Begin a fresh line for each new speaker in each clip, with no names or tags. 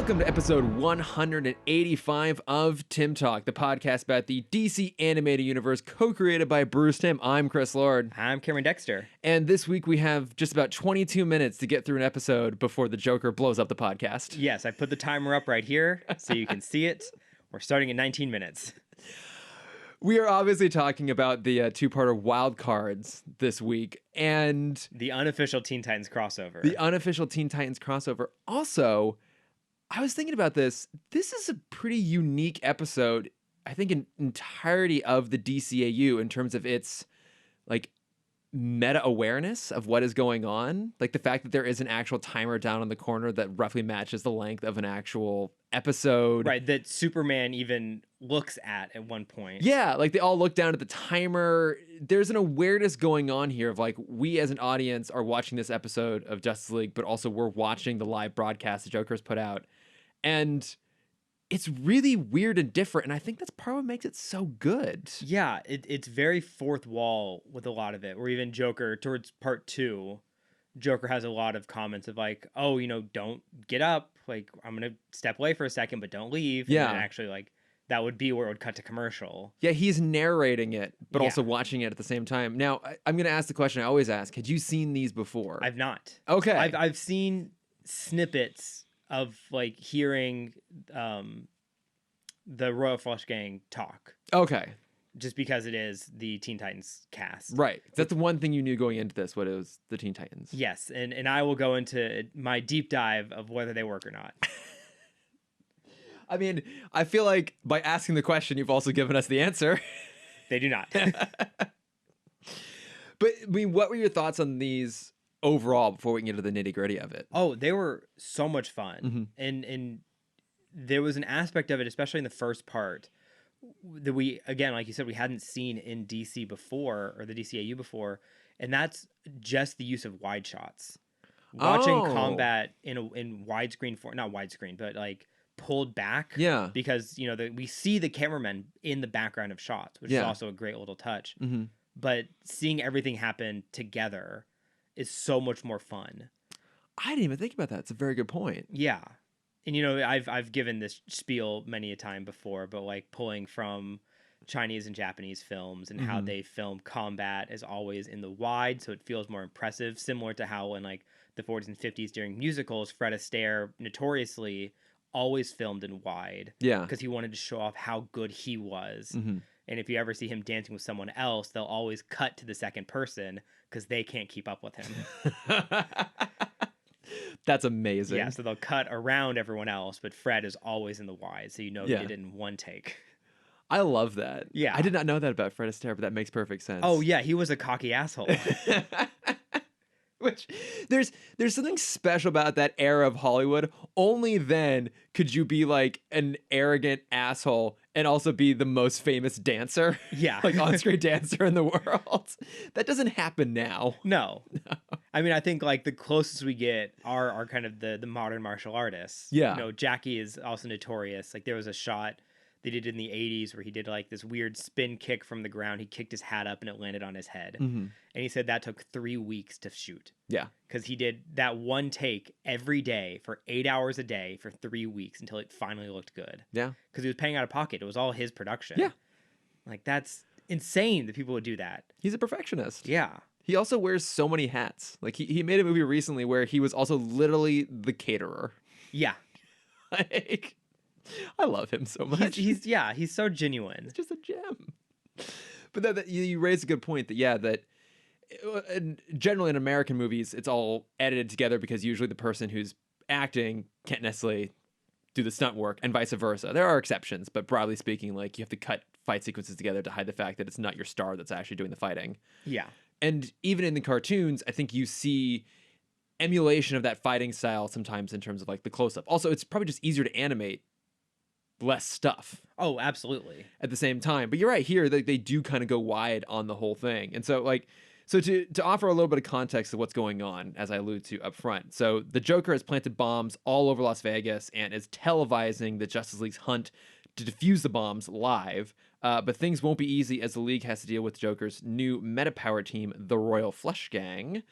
Welcome to episode 185 of Timm Talk, the podcast about the DC animated universe co-created by Bruce Timm. I'm Chris Lord.
I'm Cameron Dexter.
And this week we have just about 22 minutes to get through an episode before the Joker blows up the podcast.
Yes, I put the timer up right here so you can see it. We're starting in 19 minutes.
We are obviously talking about the two-parter Wild Cards this week, and
the unofficial Teen Titans crossover.
Also, I was thinking about this. This is a pretty unique episode, I think, in entirety of the DCAU in terms of its, like, meta-awareness of what is going on. Like, the fact that there is an actual timer down in the corner that roughly matches the length of an actual episode.
Right, that Superman even looks at one point.
Yeah, like, they all look down at the timer. There's an awareness going on here of, like, we as an audience are watching this episode of Justice League, but also we're watching the live broadcast the Joker's put out. And it's really weird and different, and I think that's part of what makes it so good.
Yeah, it's very fourth wall with a lot of it, where even Joker, towards part 2, Joker has a lot of comments of like, oh, don't get up. Like, I'm going to step away for a second, but don't leave.
Yeah.
And actually, like, that would be where it would cut to commercial.
Yeah, he's narrating it, but also watching it at the same time. Now, I'm going to ask the question I always ask. Had you seen these before?
I've not.
Okay.
I've seen snippets of, like, hearing the Royal Flush Gang talk.
Okay.
Just because it is the Teen Titans cast.
Right. That's the one thing you knew going into this, what it was the Teen Titans.
Yes, and I will go into my deep dive of whether they work or not.
I mean, I feel like by asking the question, you've also given us the answer.
They do not.
But, I mean, what were your thoughts on these overall before we can get to the nitty-gritty of it?
Oh, they were so much fun. Mm-hmm. And there was an aspect of it, especially in the first part, that we, again, like you said, we hadn't seen in DC before, or the DCAU before, and that's just the use of wide shots. Watching combat in widescreen form, not widescreen, but like pulled back.
Yeah.
Because, we see the cameramen in the background of shots, which is also a great little touch.
Mm-hmm.
But seeing everything happen together is so much more fun.
I didn't even think about that. It's a very good point.
Yeah. And, I've given this spiel many a time before, but like pulling from Chinese and Japanese films and how they film combat is always in the wide, so it feels more impressive, similar to how in like the 40s and 50s during musicals, Fred Astaire notoriously always filmed in wide.
Yeah.
Because he wanted to show off how good he was. Mm-hmm. And if you ever see him dancing with someone else, they'll always cut to the second person because they can't keep up with him.
That's amazing.
Yeah, so they'll cut around everyone else, but Fred is always in the wide, so he did it in one take.
I love that.
Yeah.
I did not know that about Fred Astaire, but that makes perfect sense.
Oh, yeah, he was a cocky asshole.
Which, there's something special about that era of Hollywood. Only then could you be like an arrogant asshole and also be the most famous dancer.
Yeah.
Like on-screen dancer in the world. That doesn't happen now.
No. I mean, I think like the closest we get are kind of the modern martial artists.
Yeah.
Jackie is also notorious. Like there was a shot they did in the 80s where he did like this weird spin kick from the ground. He kicked his hat up and it landed on his head. Mm-hmm. And he said that took 3 weeks to shoot.
Yeah.
Because he did that one take every day for 8 hours a day for 3 weeks until it finally looked good.
Yeah.
Because he was paying out of pocket. It was all his production.
Yeah.
Like that's insane that people would do that.
He's a perfectionist.
Yeah.
He also wears so many hats. Like he made a movie recently where he was also literally the caterer.
Yeah.
Like, I love him so much.
He's so genuine.
It's just a gem. But that you raise a good point that generally in American movies, it's all edited together because usually the person who's acting can't necessarily do the stunt work and vice versa. There are exceptions, but broadly speaking, like you have to cut fight sequences together to hide the fact that it's not your star that's actually doing the fighting.
Yeah.
And even in the cartoons, I think you see emulation of that fighting style sometimes in terms of like the close-up. Also, it's probably just easier to animate less stuff.
Oh, absolutely.
At the same time. But you're right, here they do kind of go wide on the whole thing. And so to offer a little bit of context of what's going on, as I alluded to up front. So the Joker has planted bombs all over Las Vegas and is televising the Justice League's hunt to defuse the bombs live. But things won't be easy as the League has to deal with Joker's new meta-power team, the Royal Flush Gang.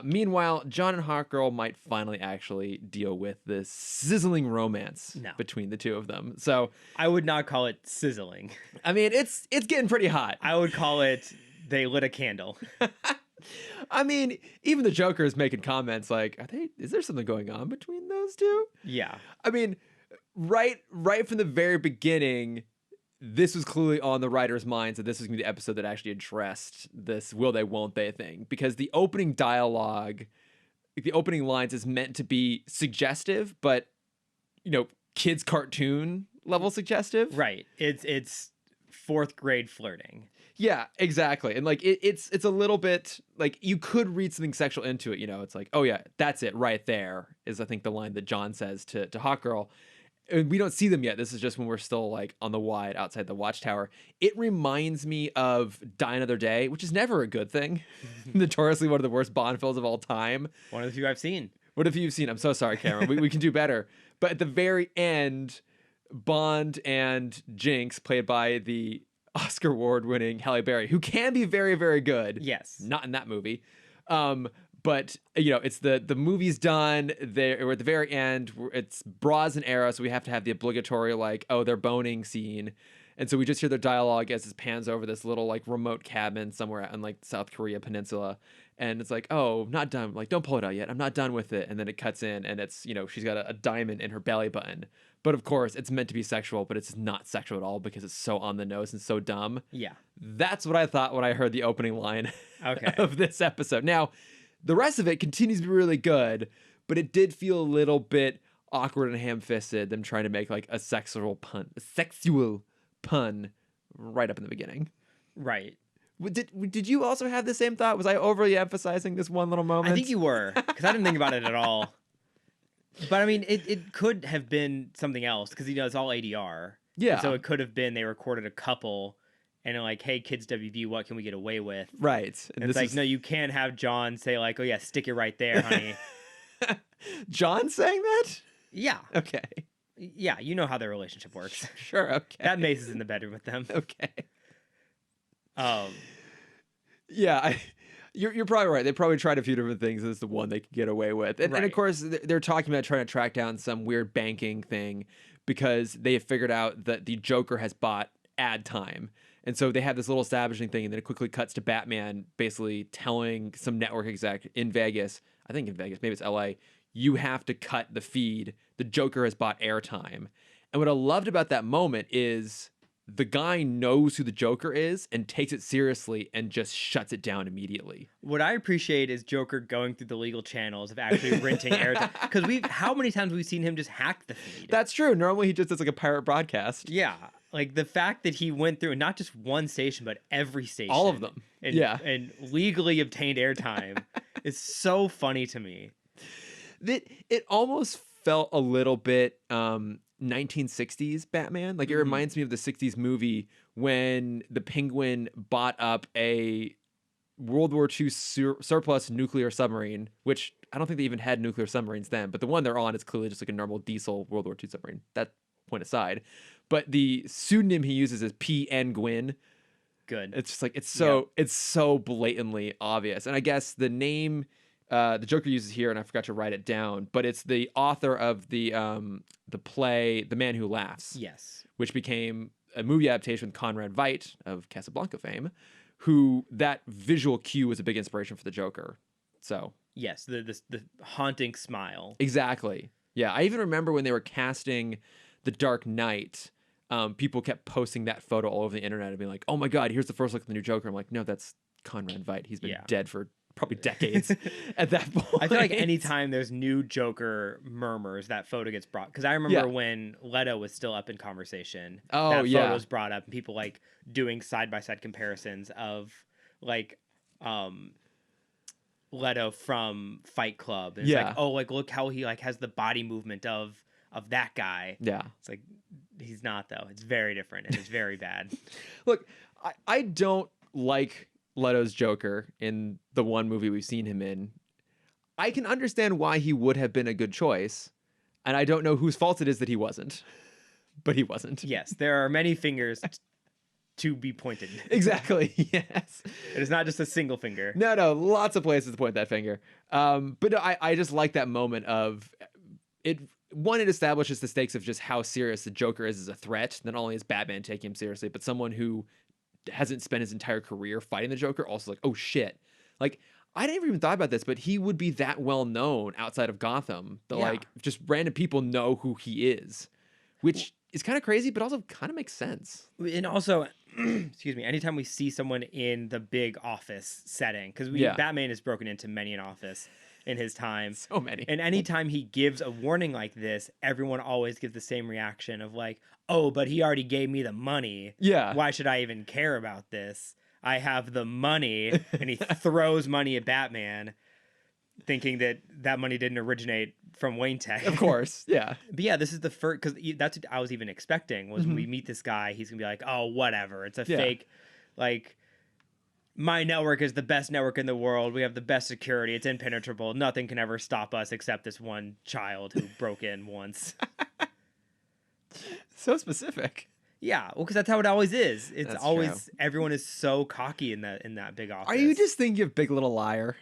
Meanwhile, John and Hawkgirl might finally actually deal with this sizzling romance between the two of them. So
I would not call it sizzling.
I mean, it's getting pretty hot.
I would call it they lit a candle.
I mean, even the Joker is making comments like, is there something going on between those two?
Yeah.
I mean, right from the very beginning, this was clearly on the writer's minds that this was going to be the episode that actually addressed this will they, won't they thing. Because the opening dialogue, the opening lines is meant to be suggestive, but, kids' cartoon level suggestive.
Right. It's fourth grade flirting.
Yeah, exactly. And like it's a little bit like you could read something sexual into it, it's like, oh yeah, that's it right there is I think the line that John says to Hawkgirl. And we don't see them yet. This is just when we're still like on the wide outside the watchtower. It reminds me of Die Another Day, which is never a good thing. Notoriously one of the worst Bond films of all time.
One of the few I've seen.
What have you seen? I'm so sorry, Cameron. we can do better. But at the very end, Bond and Jinx, played by the Oscar award-winning Halle Berry, who can be very, very good.
Yes.
Not in that movie. But, it's the movie's done. We're at the very end. It's bras and era, so we have to have the obligatory, like, oh, they're boning scene. And so we just hear their dialogue as it pans over this little, like, remote cabin somewhere on, like, South Korea peninsula. And it's like, oh, not done. Like, don't pull it out yet. I'm not done with it. And then it cuts in, and it's, she's got a diamond in her belly button. But of course, it's meant to be sexual, but it's not sexual at all because it's so on the nose and so dumb.
Yeah.
That's what I thought when I heard the opening line of this episode. Now, the rest of it continues to be really good, but it did feel a little bit awkward and ham-fisted, them trying to make like a sexual pun right up in the beginning.
Right.
Did you also have the same thought? Was I overly emphasizing this one little moment?
I think you were, because I didn't think about it at all. But I mean, it could have been something else because it's all ADR.
Yeah.
And so it could have been they recorded a couple, and they're like, "Hey, kids, WB, what can we get away with?"
Right.
And it's like, no, you can't have John say like, "Oh yeah, stick it right there, honey."
John saying that?
Yeah.
Okay.
Yeah, you know how their relationship works.
Sure. Okay.
That Mace is in the bedroom with them.
Okay.
Yeah.
You're probably right. They probably tried a few different things. This is the one they could get away with. And of course, they're talking about trying to track down some weird banking thing because they have figured out that the Joker has bought ad time. And so they have this little establishing thing, and then it quickly cuts to Batman basically telling some network exec in Vegas, I think in Vegas, maybe it's LA, you have to cut the feed. The Joker has bought airtime. And what I loved about that moment is the guy knows who the Joker is and takes it seriously and just shuts it down immediately.
What I appreciate is Joker going through the legal channels of actually renting airtime. Because how many times have we seen him just hack the feed?
That's true. Normally he just does like a pirate broadcast.
Yeah. Like the fact that he went through not just one station, but every station.
All of them.
And legally obtained airtime is so funny to me.
It almost felt a little bit 1960s Batman. Like it reminds me of the 60s movie when the Penguin bought up a World War II surplus nuclear submarine, which I don't think they even had nuclear submarines then, but the one they're on is clearly just like a normal diesel World War II submarine. That point aside. But the pseudonym he uses is P.N. Gwyn.
Good.
It's just like it's so blatantly obvious. And I guess the name the Joker uses here, and I forgot to write it down, but it's the author of the play The Man Who Laughs.
Yes. Which
became a movie adaptation with Conrad Veidt of Casablanca fame, who that visual cue was a big inspiration for the Joker. So
yes, the haunting smile.
Exactly. Yeah, I even remember when they were casting The Dark Knight, people kept posting that photo all over the internet and being like, "Oh my God, here's the first look at the new Joker." I'm like, no, that's Conrad Veidt. He's been dead for probably decades at that point.
I feel like anytime there's new Joker murmurs, that photo gets brought. Because I remember when Leto was still up in conversation.
Oh,
that photo was brought up, and people like doing side-by-side comparisons of like Leto from Fight Club. And it's like, oh, like look how he like has the body movement of that guy.
Yeah.
It's like he's not though. It's very different and it's very bad.
Look, I don't like Leto's Joker in the one movie we've seen him in. I can understand why he would have been a good choice, and I don't know whose fault it is that he wasn't. But he wasn't.
Yes, there are many fingers to be pointed.
Exactly. Yes.
It is not just a single finger.
No, lots of places to point that finger. But no, I just like that moment of it. One, it establishes the stakes of just how serious the Joker is as a threat. Not only is Batman taking him seriously, but someone who hasn't spent his entire career fighting the Joker also like, oh shit. Like, I never even thought about this, but he would be that well known outside of Gotham that like just random people know who he is, which is kind of crazy, but also kind of makes sense.
And also, excuse me, anytime we see someone in the big office setting, because Batman has broken into many an office in his time.
So many.
And anytime he gives a warning like this, everyone always gives the same reaction of like, oh, but he already gave me the money.
Yeah.
Why should I even care about this? I have the money. And he throws money at Batman, thinking that that money didn't originate from Wayne Tech.
Of course. Yeah.
But yeah, this is the first, because that's what I was even expecting, was when we meet this guy, he's going to be like, oh, whatever. It's a fake, like, my network is the best network in the world. We have the best security. It's impenetrable. Nothing can ever stop us except this one child who broke in once.
So specific.
Yeah, well, because that's how it always is. It's
That's
always
true.
Everyone is so cocky in that big office.
Are you just thinking of Big Little Liar?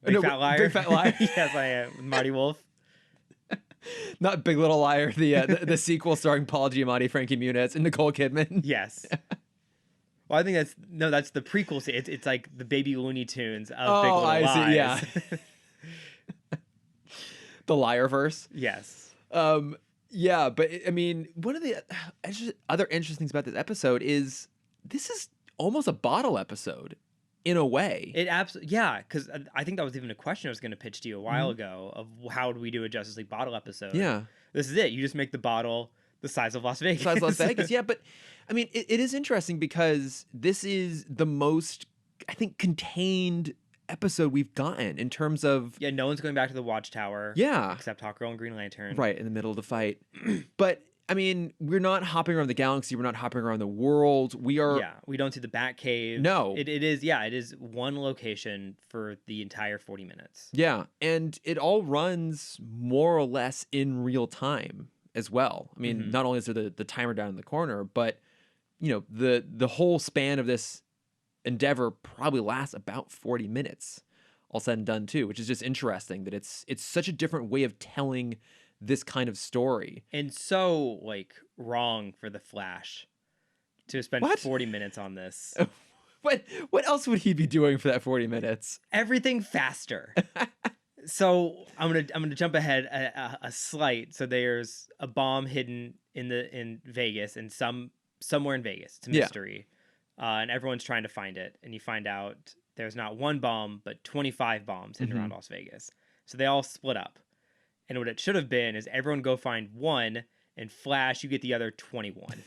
Big Fat Liar?
Big Fat Liar.
Yes, I am. Marty Wolf.
Not Big Little Liar, the sequel starring Paul Giamatti, Frankie Muniz, and Nicole Kidman.
Yes. Well, I think that's the prequel. It's like the baby Looney Tunes of Big Little Lies.
See, yeah. The Liarverse.
Yes.
Yeah, but I mean, one of the other interesting things about this episode is this is almost a bottle episode in a way.
It absolutely, yeah, because I think that was even a question I was going to pitch to you a while ago of how do we do a Justice League bottle episode?
Yeah.
This is it. You just make the bottle the size of Las Vegas.
The size of Las Vegas, yeah, but I mean, it is interesting because this is the most, I think, contained episode we've gotten in terms of...
Yeah, no one's going back to the Watchtower.
Yeah.
Except Hawkgirl and Green Lantern.
Right, in the middle of the fight. But, I mean, we're not hopping around the galaxy. We're not hopping around the world. We are...
Yeah, we don't see the Batcave.
No.
It is one location for the entire 40 minutes.
Yeah, and it all runs more or less in real time as well. I mean, not only is there the timer down in the corner, but, you know, the whole span of this endeavor probably lasts about 40 minutes all said and done too, which is just interesting that it's such a different way of telling this kind of story.
And so like wrong for the Flash to spend 40 minutes on this.
What else would he be doing for that 40 minutes?
Everything faster. So I'm gonna jump ahead a slight. So there's a bomb hidden in Vegas, and somewhere in Vegas. It's a mystery. And everyone's trying to find it, and you find out there's not one bomb, but 25 bombs hidden around Las Vegas. So they all split up. And what it should have been is everyone go find one, and Flash, you get the other 21.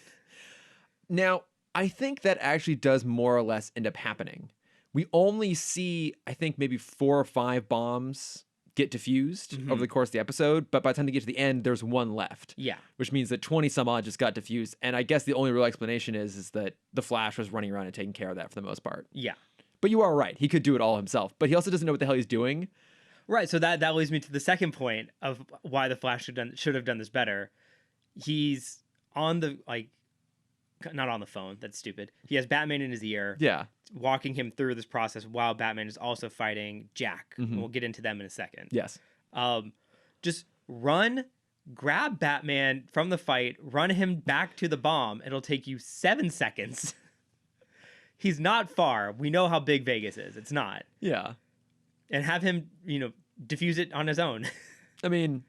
Now, I think that actually does more or less end up happening. We only see, I think, maybe 4 or 5 bombs get diffused over the course of the episode, but by the time they get to the end, there's one left.
Yeah.
Which means that 20 some odd just got diffused. And I guess the only real explanation is that the Flash was running around and taking care of that for the most part.
Yeah.
But you are right. He could do it all himself, but he also doesn't know what the hell he's doing.
Right. So that leads me to the second point of why the Flash should have done this better. He's on the, like, not on the phone. That's stupid. He has Batman in his ear.
Yeah.
Walking him through this process while Batman is also fighting Jack. And we'll get into them in a second.
Yes.
Just run, grab Batman from the fight, run him back to the bomb. It'll take you 7 seconds. He's not far. We know how big Vegas is. It's not.
Yeah.
And have him, diffuse it on his own.
I mean,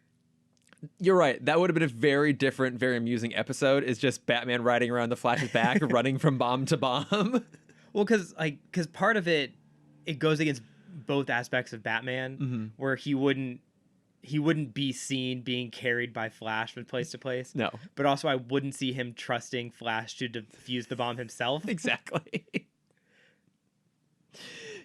you're right. That would have been a very different, very amusing episode. Is just Batman riding around the Flash's back, running from bomb to bomb.
Well, because part of it goes against both aspects of Batman, where he wouldn't be seen being carried by Flash from place to place.
No.
But also I wouldn't see him trusting Flash to defuse the bomb himself.
Exactly.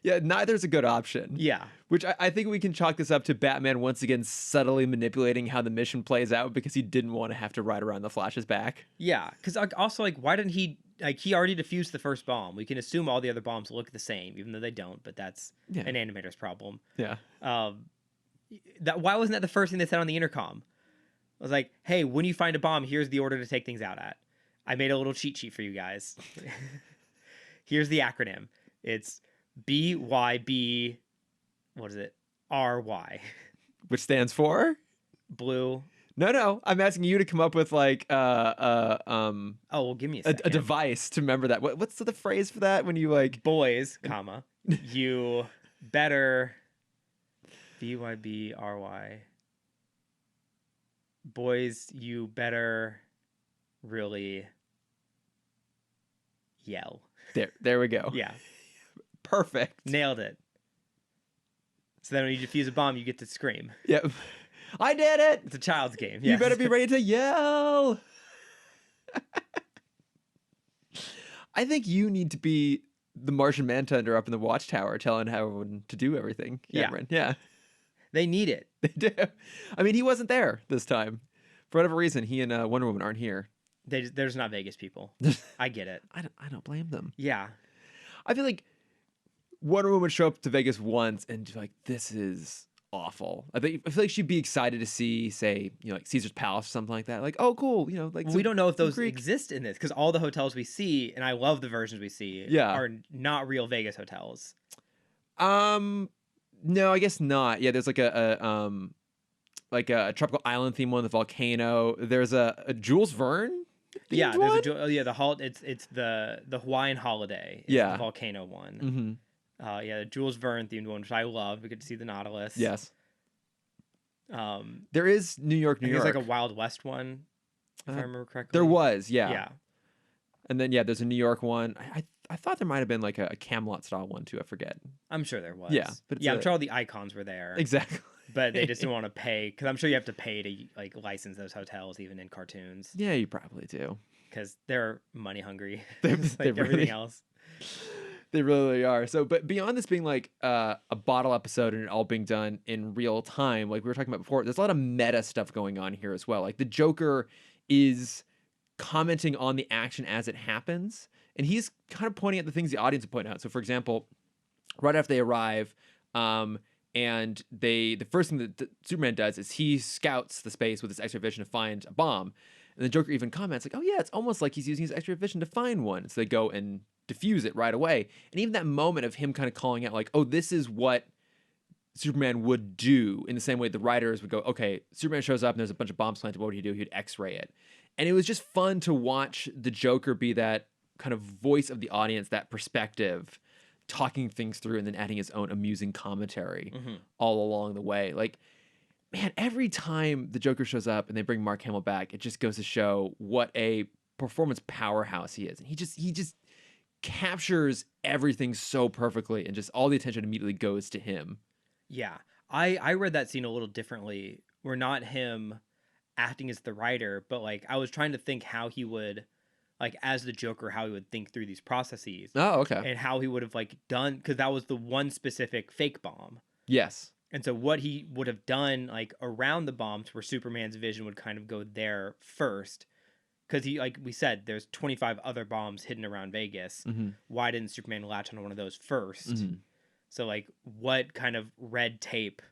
Yeah, neither's a good option.
Yeah.
Which I think we can chalk this up to Batman once again subtly manipulating how the mission plays out because he didn't want to have to ride around the Flash's back.
Yeah, because also, why didn't he... he already defused the first bomb. We can assume all the other bombs look the same, even though they don't, but that's an animator's problem.
Yeah.
Why wasn't that the first thing they said on the intercom? I was like, hey, when you find a bomb, here's the order to take things out at. I made a little cheat sheet for you guys. Here's the acronym. It's BYB. What is it? RY.
Which stands for?
Blue.
No. I'm asking you to come up with like
Oh, well, give me a second.
a device to remember that. What's the phrase for that when you like
boys, comma, you better BYBRY. Boys, you better really yell.
There we go.
Yeah.
Perfect.
Nailed it. So then when you defuse a bomb, you get to scream.
Yep. I did it.
It's a child's game.
You
Yes.
better be ready to yell. I think you need to be the Martian Manhunter up in the watchtower telling everyone to do everything. Cameron. Yeah.
They need it.
They do. I mean, he wasn't there this time. For whatever reason, he and Wonder Woman aren't here.
There's not Vegas people. I get it.
I don't blame them.
Yeah.
I feel like Wonder Woman would show up to Vegas once and be like, this is awful. I feel like she'd be excited to see, say, like Caesar's Palace or something like that. Like, oh, cool. Like
we don't know if those exist in this because all the hotels we see, and I love the versions we see, are not real Vegas hotels.
No, I guess not. Yeah, there's like a tropical island theme one, the volcano. There's a Jules Verne.
Yeah, there's it's the Hawaiian Holiday. It's the volcano one.
Mm-hmm.
The Jules Verne themed one, which I love. We get to see the Nautilus.
Yes. There is New York.
There's like a Wild West one, if I remember correctly.
There was, yeah.
Yeah.
And then there's a New York one. I thought there might have been like a Camelot style one too. I forget.
I'm sure there was.
Yeah, but
I'm sure all the icons were there.
Exactly.
But they just didn't want to pay because I'm sure you have to pay to like license those hotels even in cartoons.
Yeah, you probably do.
Because they're money hungry.
They
like everything else.
They really are. So, but beyond this being like a bottle episode and it all being done in real time, like we were talking about before, there's a lot of meta stuff going on here as well. Like the Joker is commenting on the action as it happens, and he's kind of pointing at the things the audience would point out. So, for example, right after they arrive, and the first thing that Superman does is he scouts the space with his X-ray vision to find a bomb, and the Joker even comments like, "Oh yeah, it's almost like he's using his X-ray vision to find one." So they go and diffuse it right away, and even that moment of him kind of calling out like, "Oh, this is what Superman would do," in the same way the writers would go, "Okay, Superman shows up and there's a bunch of bombs planted. What would he do? He'd X-ray it." And it was just fun to watch the Joker be that kind of voice of the audience, that perspective, talking things through and then adding his own amusing commentary all along the way. Like, man, every time the Joker shows up and they bring Mark Hamill back, it just goes to show what a performance powerhouse he is. And he just captures everything so perfectly, and just all the attention immediately goes to him.
Yeah. I read that scene a little differently. We're not him acting as the writer, but like I was trying to think how he would, like as the Joker, how he would think through these processes.
Oh, okay.
And how he would have like done, because that was the one specific fake bomb.
Yes.
And so what he would have done like around the bombs where Superman's vision would kind of go there first. Because he, like we said, there's 25 other bombs hidden around Vegas. Why didn't Superman latch on one of those first? So like what kind of red tape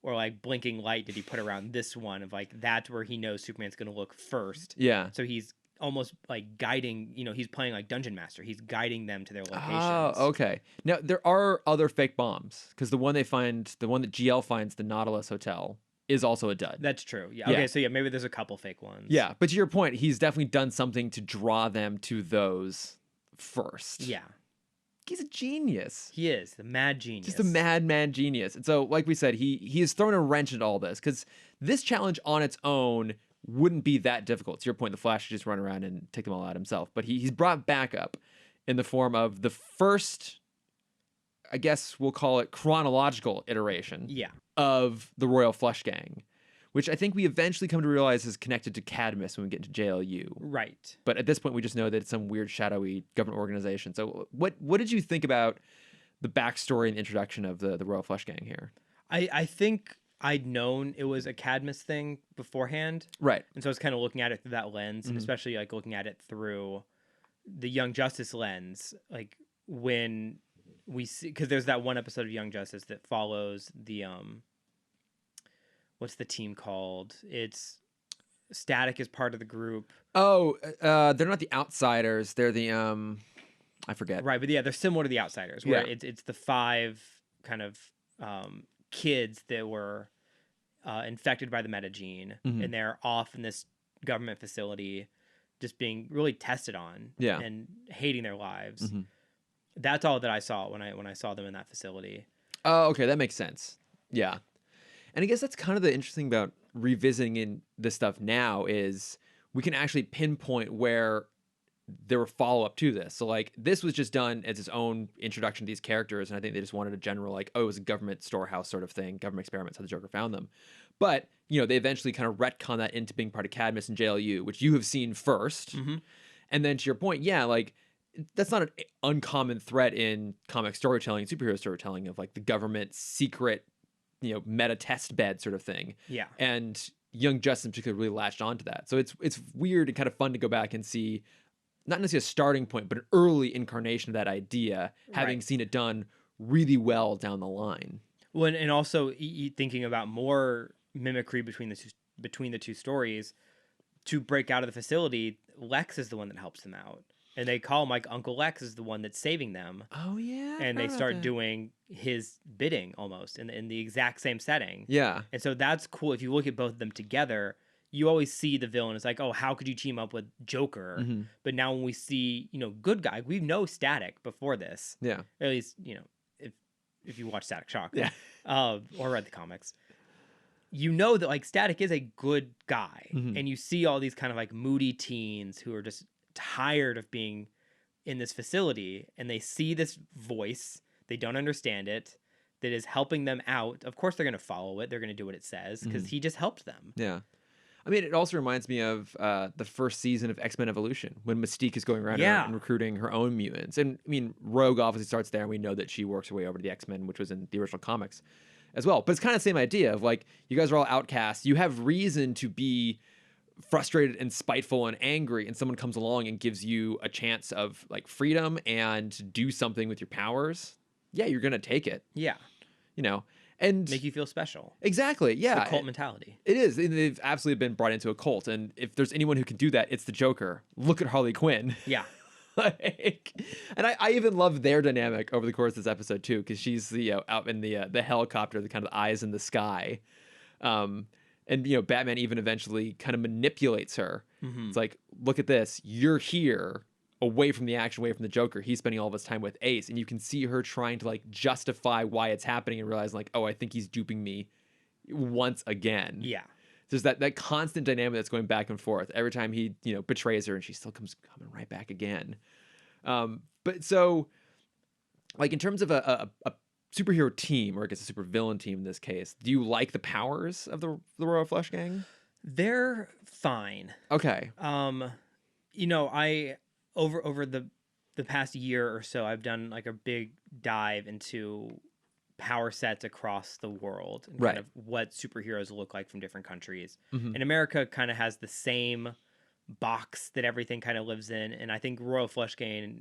or like blinking light did he put around this one of like that's where he knows Superman's going to look first?
Yeah.
So he's almost like guiding, he's playing like Dungeon Master. He's guiding them to their locations.
Oh, okay. Now there are other fake bombs, because the one that GL finds, the Nautilus Hotel, is also a dud.
That's true. Yeah. Okay. So maybe there's a couple fake ones.
Yeah, but to your point, he's definitely done something to draw them to those first.
Yeah.
He's a genius.
He is the mad genius.
Just a mad genius. And so, like we said, he has thrown a wrench into all this, because this challenge on its own wouldn't be that difficult. To your point, the Flash could just run around and take them all out himself. But he's brought backup in the form of the first, I guess we'll call it, chronological iteration of the Royal Flush Gang, which I think we eventually come to realize is connected to Cadmus when we get into JLU.
Right.
But at this point, we just know that it's some weird, shadowy government organization. So what did you think about the backstory and introduction of the Royal Flush Gang here?
I think I'd known it was a Cadmus thing beforehand.
Right.
And so I was kind of looking at it through that lens, and especially like looking at it through the Young Justice lens, like when we see, because there's that one episode of Young Justice that follows the what's the team called? It's Static is part of the group.
Oh, they're not the outsiders. They're the I forget.
Right, but yeah, they're similar to the Outsiders, where it's the 5 kind of kids that were infected by the metagene, and they're off in this government facility, just being really tested on, and hating their lives. That's all that I saw when I saw them in that facility.
Oh, okay, that makes sense. Yeah, and I guess that's kind of the interesting about revisiting in this stuff now is we can actually pinpoint where there were follow-up to this. So like this was just done as its own introduction to these characters, and I think they just wanted a general like, oh, it was a government storehouse sort of thing, government experiments, how the Joker found them. But they eventually kind of retcon that into being part of Cadmus and JLU, which you have seen first. And then to your point, like that's not an uncommon threat in comic storytelling, superhero storytelling, of like the government secret meta test bed sort of thing.
Yeah.
And Young Justice in particular really latched onto that. So it's weird and kind of fun to go back and see not necessarily a starting point, but an early incarnation of that idea, having seen it done really well down the line.
Well, and also thinking about more mimicry between the two stories, to break out of the facility, Lex is the one that helps them out. And they call him like Uncle Lex is the one that's saving them.
Oh, yeah.
And they start doing his bidding almost in the exact same setting.
Yeah.
And so that's cool. If you look at both of them together, you always see the villain as like, oh, how could you team up with Joker? But now when we see, good guy, we know Static before this.
Yeah.
At least, if you watch Static Shock.
Yeah.
Or read the comics. You know that like Static is a good guy. And you see all these kind of like moody teens who are just tired of being in this facility, and they see this voice, they don't understand it, that is helping them out. Of course they're going to follow it, they're going to do what it says, because he just helped them.
Yeah. I mean, it also reminds me of the first season of X-Men Evolution, when Mystique is going around and recruiting her own mutants. And I mean, Rogue obviously starts there, and we know that she works her way over to the X-Men, which was in the original comics as well. But it's kind of the same idea of like, you guys are all outcasts, you have reason to be frustrated and spiteful and angry, and someone comes along and gives you a chance of like freedom and do something with your powers. Yeah, you're gonna take it.
Yeah.
And
make you feel special.
Exactly. Yeah.
It's the cult mentality.
It is. They've absolutely been brought into a cult. And if there's anyone who can do that, it's the Joker. Look at Harley Quinn.
Yeah.
And I even love their dynamic over the course of this episode too, because she's out in the helicopter, the kind of eyes in the sky. And Batman even eventually kind of manipulates her. It's like, look at this. You're here, away from the action, away from the Joker. He's spending all of his time with Ace, and you can see her trying to like justify why it's happening and realizing like, oh, I think he's duping me once again.
Yeah.
There's that constant dynamic that's going back and forth. Every time he betrays her, and she still comes coming right back again. But so, like in terms of a superhero team, or I guess a supervillain team in this case, do you like the powers of the Royal Flush Gang?
They're fine.
Okay.
I over the past year or so, I've done like a big dive into power sets across the world and kind of what superheroes look like from different countries. And America kind of has the same box that everything kind of lives in, and I think Royal Flush Gang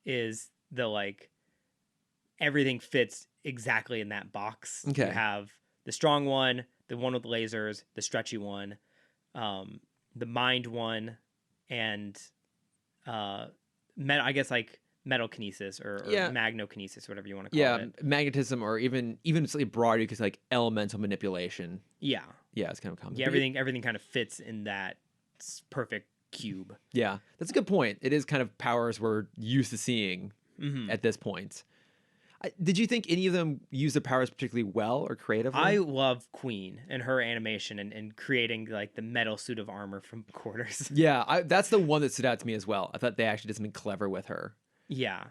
is the like everything fits exactly in that box.
Okay.
You have the strong one, the one with lasers, the stretchy one, the mind one, and I guess like metal kinesis or magnokinesis, whatever you want to call it.
Yeah, magnetism, or even slightly broader, because like elemental manipulation.
Yeah.
Yeah, it's kind of common.
Yeah, everything kind of fits in that perfect cube.
Yeah, that's a good point. It is kind of powers we're used to seeing at this point. Did you think any of them use their powers particularly well or creatively?
I love Queen and her animation and creating like the metal suit of armor from quarters.
Yeah, that's the one that stood out to me as well. I thought they actually did something clever with her. Yeah.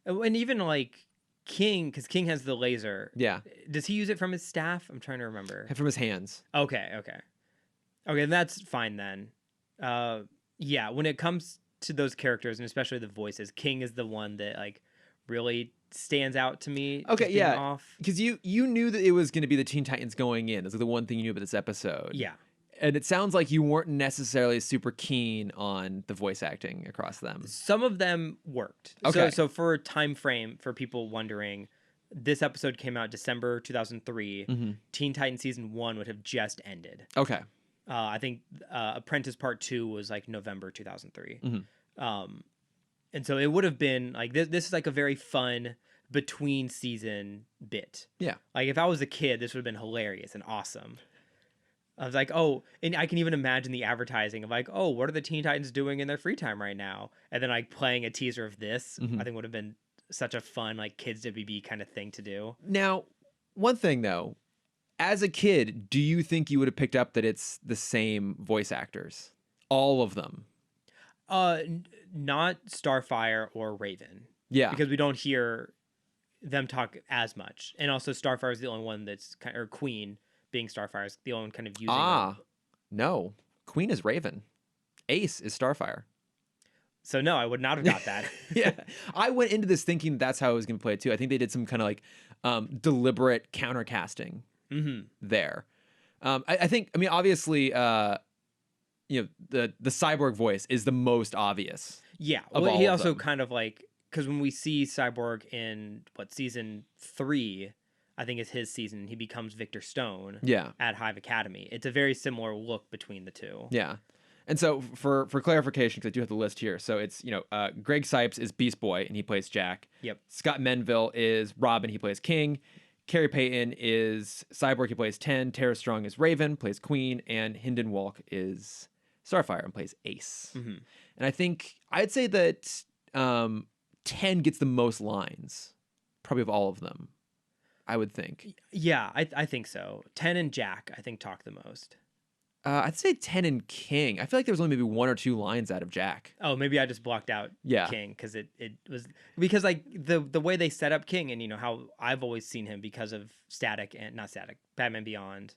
And even like King, because King has the laser.
Yeah.
Does he use it from his staff? I'm trying to remember.
From his hands.
Okay, that's fine then. Yeah, when it comes to those characters, and especially the voices, King is the one that like really stands out to me.
Okay, yeah, because you knew that it was going to be the Teen Titans going in. That's like the one thing you knew about this episode.
Yeah,
and it sounds like you weren't necessarily super keen on the voice acting across them.
Some of them worked.
Okay,
so for a time frame, for people wondering, this episode came out December 2003. Teen Titans season 1 would have just ended.
Okay,
I think Apprentice Part 2 was like November 2003. And so it would have been like this is like a very fun between season bit.
Yeah.
Like if I was a kid, this would have been hilarious and awesome. I was like, oh, and I can even imagine the advertising of like, oh, what are the Teen Titans doing in their free time right now? And then like playing a teaser of this, I think would have been such a fun like kids WB kind of thing to do.
Now, one thing though, as a kid, do you think you would have picked up that it's the same voice actors? All of them?
Not Starfire or Raven.
Yeah.
Because we don't hear them talk as much. And also Starfire is the only one that's or Queen being Starfire is the only one kind of using
no. Queen is Raven. Ace is Starfire.
So no, I would not have got that.
Yeah. I went into this thinking that's how I was going to play it too. I think they did some kind of like deliberate countercasting there. I think, I mean, obviously, you know, the Cyborg voice is the most obvious.
Yeah. Well, he also kind of like, because when we see Cyborg in season 3, I think it's his season, he becomes Victor Stone.
Yeah.
At Hive Academy. It's a very similar look between the two.
Yeah. And so for clarification, because I do have the list here. So it's, you know, Greg Sipes is Beast Boy and he plays Jack.
Yep.
Scott Menville is Robin, he plays King. Carrie Payton is Cyborg, he plays 10. Tara Strong is Raven, plays Queen. And Hynden Walk is Starfire and plays Ace. And I think I'd say that 10 gets the most lines, probably of all of them, I would think.
Yeah, I think so. 10 and Jack, I think, talk the most.
I'd say 10 and King. I feel like there was only maybe 1 or 2 lines out of Jack.
Oh, maybe I just blocked out King because it was because like the way they set up King and you know how I've always seen him because of Batman Beyond.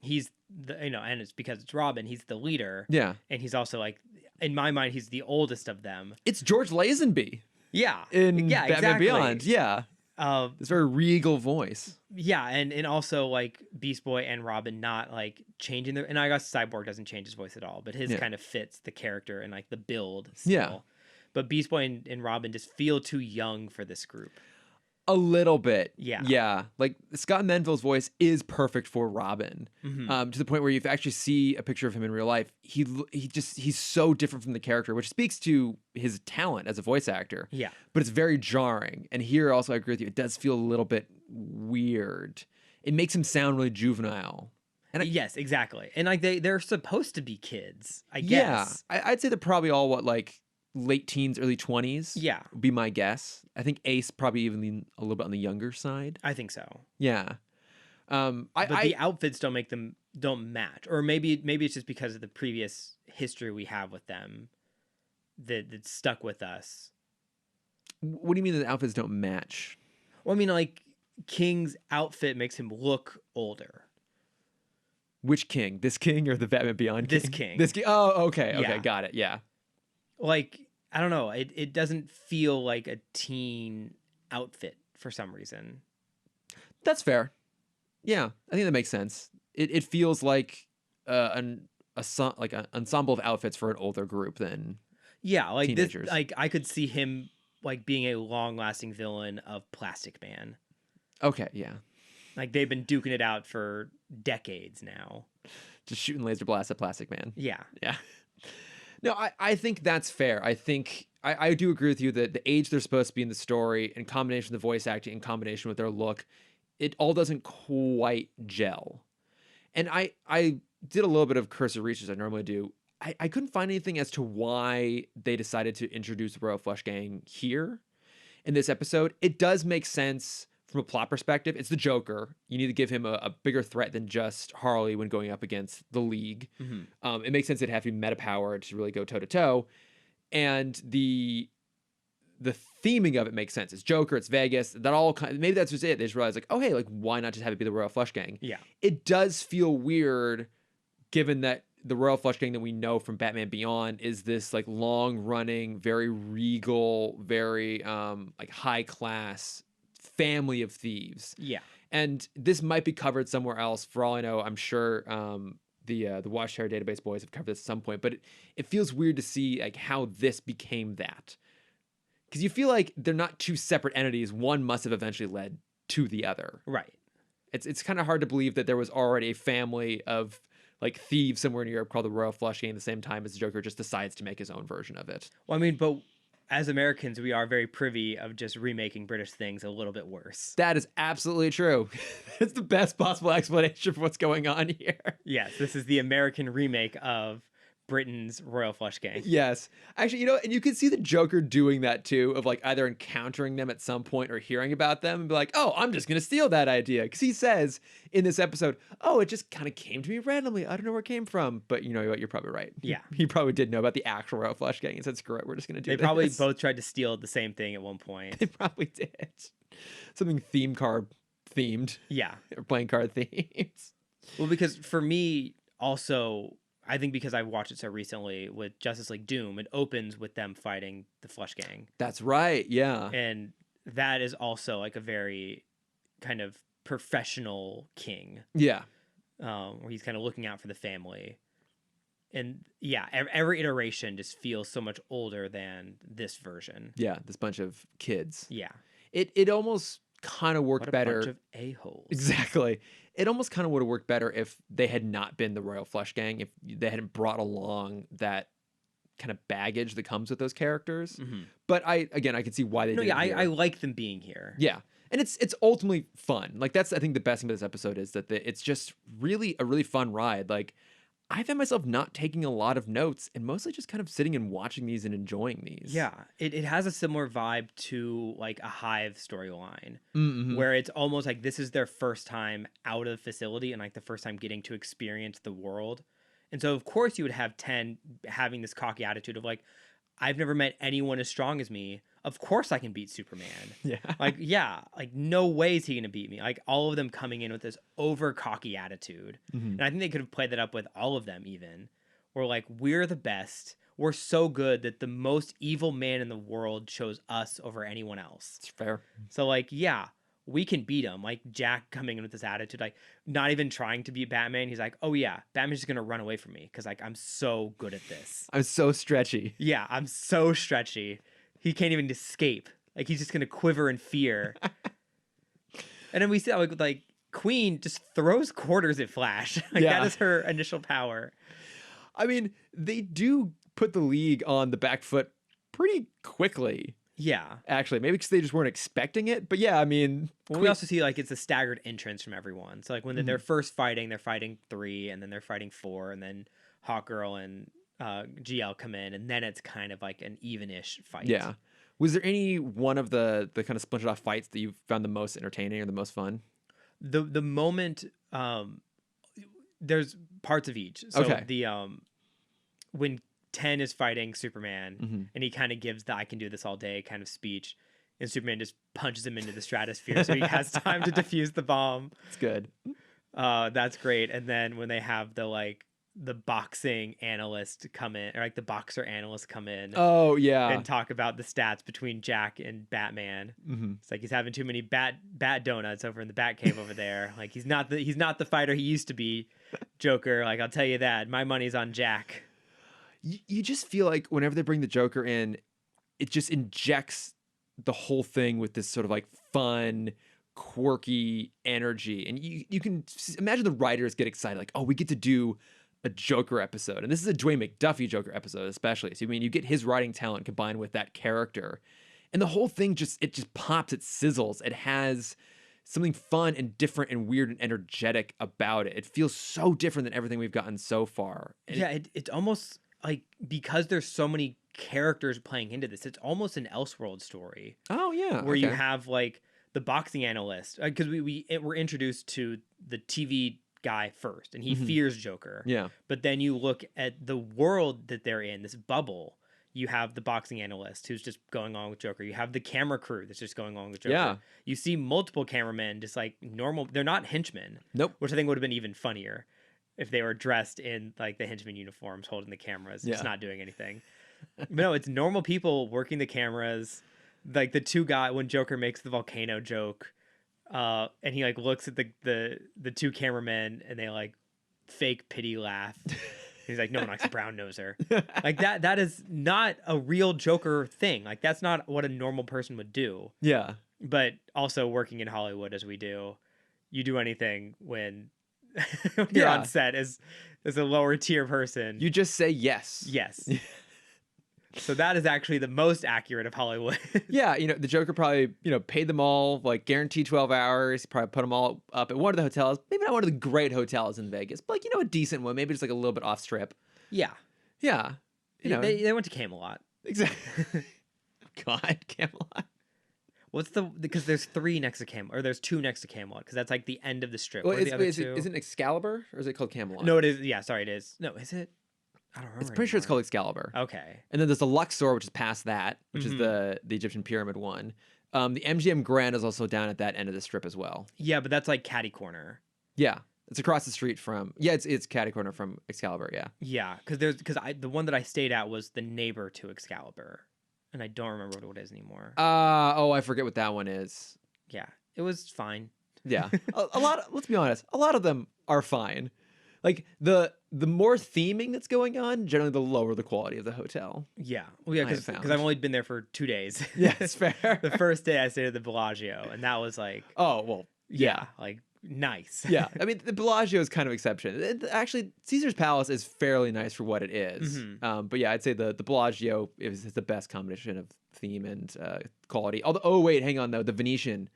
He's and it's because it's Robin. He's the leader.
Yeah,
and he's also like in my mind he's the oldest of them.
It's George Lazenby.
Yeah,
in Batman
exactly.
Beyond. Yeah. This very regal voice.
Yeah, and also like Beast Boy and Robin not like changing their, and I guess Cyborg doesn't change his voice at all, but his kind of fits the character and like the build still.
Yeah.
But Beast Boy and Robin just feel too young for this group.
A little bit.
Yeah.
Yeah. Like Scott Menville's voice is perfect for Robin. To the point where you actually see a picture of him in real life. He's so different from the character, which speaks to his talent as a voice actor.
Yeah.
But it's very jarring. And here also I agree with you. It does feel a little bit weird. It makes him sound really juvenile. And
yes, exactly. And like they're supposed to be kids, I guess.
Yeah. I'd say they're probably all like late teens, early 20s.
Yeah.
Would be my guess. I think Ace probably even a little bit on the younger side.
I think so.
Yeah.
But the outfits don't match. Or maybe it's just because of the previous history we have with them that stuck with us.
What do you mean the outfits don't match?
Well, I mean, like, King's outfit makes him look older.
Which King? This King or the Batman Beyond King?
This King.
This King. Oh, okay.
Yeah.
Got it. Yeah.
Like, I don't know. It doesn't feel like a teen outfit for some reason.
That's fair. Yeah, I think that makes sense. It feels like an ensemble of outfits for an older group than
like
teenagers.
This. Like I could see him like being a long-lasting villain of Plastic Man.
Okay, yeah.
Like they've been duking it out for decades now.
Just shooting laser blasts at Plastic Man.
Yeah.
Yeah. No, I think that's fair. I think I do agree with you that the age they're supposed to be in the story, in combination with the voice acting, in combination with their look, it all doesn't quite gel. And I did a little bit of cursory research, as I normally do. I couldn't find anything as to why they decided to introduce the Royal Flush Gang here in this episode. It does make sense from a plot perspective. It's the Joker. You need to give him a bigger threat than just Harley when going up against the League. It makes sense it'd have to be meta power to really go toe to toe. And the theming of it makes sense. It's Joker, it's Vegas, that all maybe that's just it. They just realize like, oh hey, like why not just have it be the Royal Flush Gang?
Yeah.
It does feel weird given that the Royal Flush Gang that we know from Batman Beyond is this like long running, very regal, very like high class family of thieves.
Yeah.
And this might be covered somewhere else. For all I know, I'm sure the Watchtower Database boys have covered this at some point, but it feels weird to see like how this became that. Because you feel like they're not two separate entities. One must have eventually led to the other.
Right.
It's kind of hard to believe that there was already a family of like thieves somewhere in Europe called the Royal Flush Gang at the same time as the Joker just decides to make his own version of it.
Well, I mean, but as Americans, we are very privy of just remaking British things a little bit worse.
That is absolutely true. It's the best possible explanation for what's going on here.
Yes, this is the American remake of Britain's Royal Flush Gang.
Yes. Actually, you know, and you can see the Joker doing that too, of like either encountering them at some point or hearing about them and be like, oh, I'm just going to steal that idea. Because he says in this episode, oh, it just kind of came to me randomly. I don't know where it came from. But you know what? You're probably right.
Yeah.
He probably did know about the actual Royal Flush Gang and said, screw it, we're just going to do
They
this.
probably both tried to steal the same thing at one point.
They probably did. Something theme card themed.
Yeah.
Or playing card themes.
Well, because for me, also, I think because I watched it so recently with Justice League Doom, it opens with them fighting the Flush Gang.
That's right. Yeah.
And that is also like a very kind of professional king.
Yeah.
Where he's kind of looking out for the family. And yeah, every iteration just feels so much older than this version.
Yeah. This bunch of kids.
Yeah.
It almost kind of worked better.
Bunch of a-holes.
Exactly. It almost kind of would have worked better if they had not been the Royal Flush Gang, if they hadn't brought along that kind of baggage that comes with those characters.
Mm-hmm.
But I can see why they did it here.
I like them being here.
Yeah. And it's ultimately fun. Like that's, I think the best thing about this episode is that it's just really a really fun ride. Like I found myself not taking a lot of notes and mostly just kind of sitting and watching these and enjoying these.
Yeah, it has a similar vibe to like a Hive storyline,
Mm-hmm.
where it's almost like this is their first time out of the facility and like the first time getting to experience the world. And so of course you would have 10 having this cocky attitude of like, I've never met anyone as strong as me. Of course I can beat Superman.
Yeah.
Like no way is he going to beat me. Like all of them coming in with this over cocky attitude.
Mm-hmm.
And I think they could have played that up with all of them even. We're like, we're the best. We're so good that the most evil man in the world chose us over anyone else.
It's fair.
So like, yeah, we can beat him. Like Jack coming in with this attitude, like not even trying to beat Batman. He's like, oh yeah, Batman's just going to run away from me because like I'm so good at this.
I'm so stretchy.
Yeah, I'm so stretchy. He can't even escape. Like he's just gonna quiver in fear. And then we see how like Queen just throws quarters at Flash. Like that is her initial power.
I mean, they do put the League on the back foot pretty quickly.
Yeah.
Actually, maybe because they just weren't expecting it. But yeah, I mean,
well, we also see like it's a staggered entrance from everyone. So like when they're first fighting, they're fighting 3, and then they're fighting 4, and then Hawkgirl and GL come in, and then it's kind of like an even-ish fight.
Yeah. Was there any one of the kind of splintered off fights that you found the most entertaining or the most fun?
The moment there's parts of each. So the when 10 is fighting Superman and he kind of gives the I can do this all day kind of speech, and Superman just punches him into the stratosphere so he has time to defuse the bomb.
It's good.
That's great. And then when they have the boxing analyst come in, or like the boxer analyst come in.
Oh yeah.
And talk about the stats between Jack and Batman.
Mm-hmm.
It's like he's having too many bat donuts over in the Bat Cave over there. Like he's not the fighter he used to be, Joker. Like I'll tell you that. My money's on Jack.
You just feel like whenever they bring the Joker in, it just injects the whole thing with this sort of like fun, quirky energy. And you can imagine the writers get excited, like, oh, we get to do a Joker episode. And this is a Dwayne McDuffie Joker episode, especially. So, I mean, you get his writing talent combined with that character. And the whole thing just pops, it sizzles. It has something fun and different and weird and energetic about it. It feels so different than everything we've gotten so far. And
it's almost like, because there's so many characters playing into this, it's almost an Elseworld story.
Oh, yeah.
Where you have like the boxing analyst, because we're introduced to the TV guy first, and he fears Joker.
Yeah.
But then you look at the world that they're in, this bubble. You have the boxing analyst who's just going on with Joker. You have the camera crew that's just going on with Joker.
Yeah.
You see multiple cameramen just like normal. They're not henchmen.
Nope.
Which I think would have been even funnier if they were dressed in like the henchman uniforms, holding the cameras, just not doing anything. But no, it's normal people working the cameras. Like the two guys, when Joker makes the volcano joke, and he like looks at the two cameramen and they like fake pity laugh. He's like, no one likes a brown noser. Like that is not a real Joker thing. Like that's not what a normal person would do.
Yeah.
But also working in Hollywood as we do, you do anything when when you're on set as a lower tier person.
You just say yes.
Yes. So that is actually the most accurate of Hollywood.
Yeah, the Joker probably, paid them all, like, guaranteed 12 hours. He probably put them all up at one of the hotels. Maybe not one of the great hotels in Vegas, but, like, a decent one. Maybe just, like, a little bit off strip.
Yeah.
Yeah.
They went to Camelot.
Exactly. God, Camelot.
Because there's 3 next to Camelot, or there's 2 next to Camelot, because that's, like, the end of the strip.
Well,
What are the other
is
two?
it Excalibur, or is it called Camelot?
No, it is. Yeah, sorry, it is. No, is it? I don't remember.
It's pretty sure it's called Excalibur.
Okay.
And then there's the Luxor, which is past that, which is the Egyptian pyramid one. The MGM Grand is also down at that end of the strip as well.
Yeah, but that's like Catty Corner.
Yeah, it's across the street from. Yeah, it's Catty Corner from Excalibur. Yeah.
Yeah, because the one that I stayed at was the neighbor to Excalibur, and I don't remember what it is anymore.
I forget what that one is.
Yeah, it was fine.
Yeah, a lot. Let's be honest. A lot of them are fine. Like the more theming that's going on, generally the lower the quality of the hotel.
Yeah, well, yeah, because I've only been there for 2 days.
Yeah, it's fair.
The first day I stayed at the Bellagio, and that was like,
oh well, yeah,
like nice.
Yeah, I mean the Bellagio is kind of exception. Actually, Caesar's Palace is fairly nice for what it is. But yeah, I'd say the Bellagio is the best combination of theme and quality. Although, wait, hang on though, the Venetian.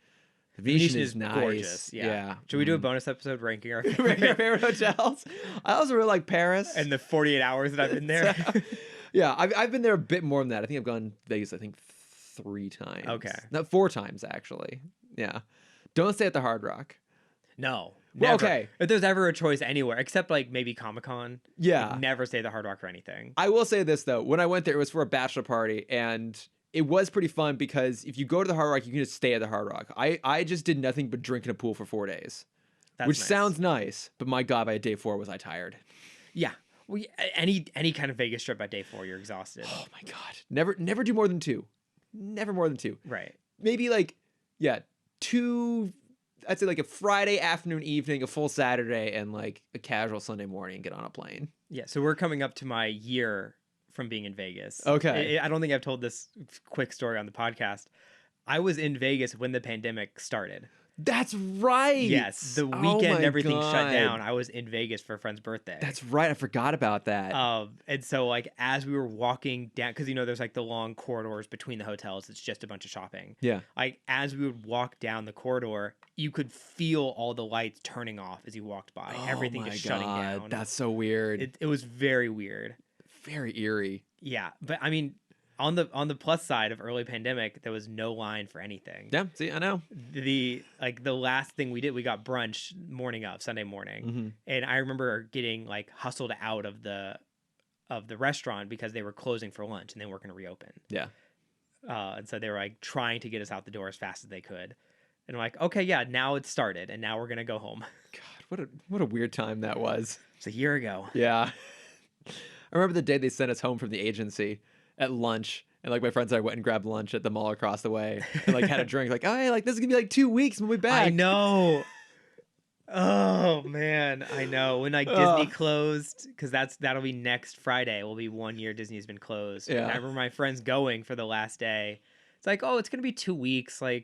The Venetian is nice.
Gorgeous. Yeah. Should we do a bonus episode ranking our
favorite hotels? I also really like Paris.
And the 48 hours that I've been there.
Yeah, I've been there a bit more than that. I think I've gone to Vegas, 3 times.
Okay.
No, 4 times, actually. Yeah. Don't stay at the Hard Rock.
No.
Well, okay.
If there's ever a choice anywhere, except like maybe Comic-Con.
Yeah.
Never stay at the Hard Rock for anything.
I will say this, though. When I went there, it was for a bachelor party, and it was pretty fun because if you go to the Hard Rock, you can just stay at the Hard Rock. I just did nothing but drink in a pool for 4 days. Which
nice.
Sounds nice, but my God, by day 4 was I tired.
Yeah. Well, any kind of Vegas trip by day 4, you're exhausted.
Oh my God. Never do more than 2. Never more than 2.
Right.
Maybe 2, I'd say a Friday afternoon, evening, a full Saturday, and a casual Sunday morning and get on a plane.
Yeah. So we're coming up to my year from being in Vegas.
Okay.
I don't think I've told this quick story on the podcast. I was in Vegas when the pandemic started.
That's right.
Yes. The weekend everything shut down, I was in Vegas for a friend's birthday.
That's right. I forgot about that.
And so as we were walking down, because there's the long corridors between the hotels, it's just a bunch of shopping.
Yeah.
As we would walk down the corridor, you could feel all the lights turning off as you walked by. Everything just shutting down.
That's so weird.
It was very weird.
Very eerie.
Yeah, but I mean, on the plus side of early pandemic, there was no line for anything.
Yeah, see, I know.
The last thing we did, we got brunch morning of Sunday morning, and I remember getting hustled out of the restaurant because they were closing for lunch and they weren't going to reopen.
Yeah.
And so they were trying to get us out the door as fast as they could, and I'm like, okay, yeah, now it's started, and now we're gonna go home.
God, what a weird time that was.
It's a year ago.
Yeah. I remember the day they sent us home from the agency at lunch, and my friends and I went and grabbed lunch at the mall across the way, and had a drink. Oh, hey, this is gonna be 2 weeks when we'll be back.
I know. Oh man, I know. When Disney closed, because that'll be next Friday. Will be 1 year Disney's been closed.
Yeah.
And I remember my friends going for the last day. It's it's gonna be 2 weeks. We're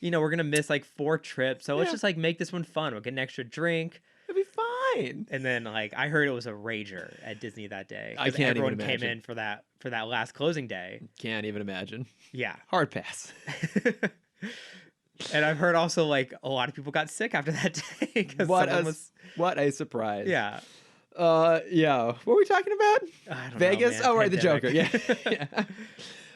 gonna miss 4 trips, so let's just make this one fun. We'll get an extra drink.
It'll be fine.
And then I heard it was a rager at Disney that day.
I can't
everyone
even imagine.
came in for that last closing day.
Can't even imagine.
Yeah.
Hard pass.
And I've heard also a lot of people got sick after that day.
What a surprise.
Yeah.
Yeah. What were we talking about?
I don't
Vegas?
know, man.
Oh, right,
Pandemic.
the Joker. Yeah. Yeah.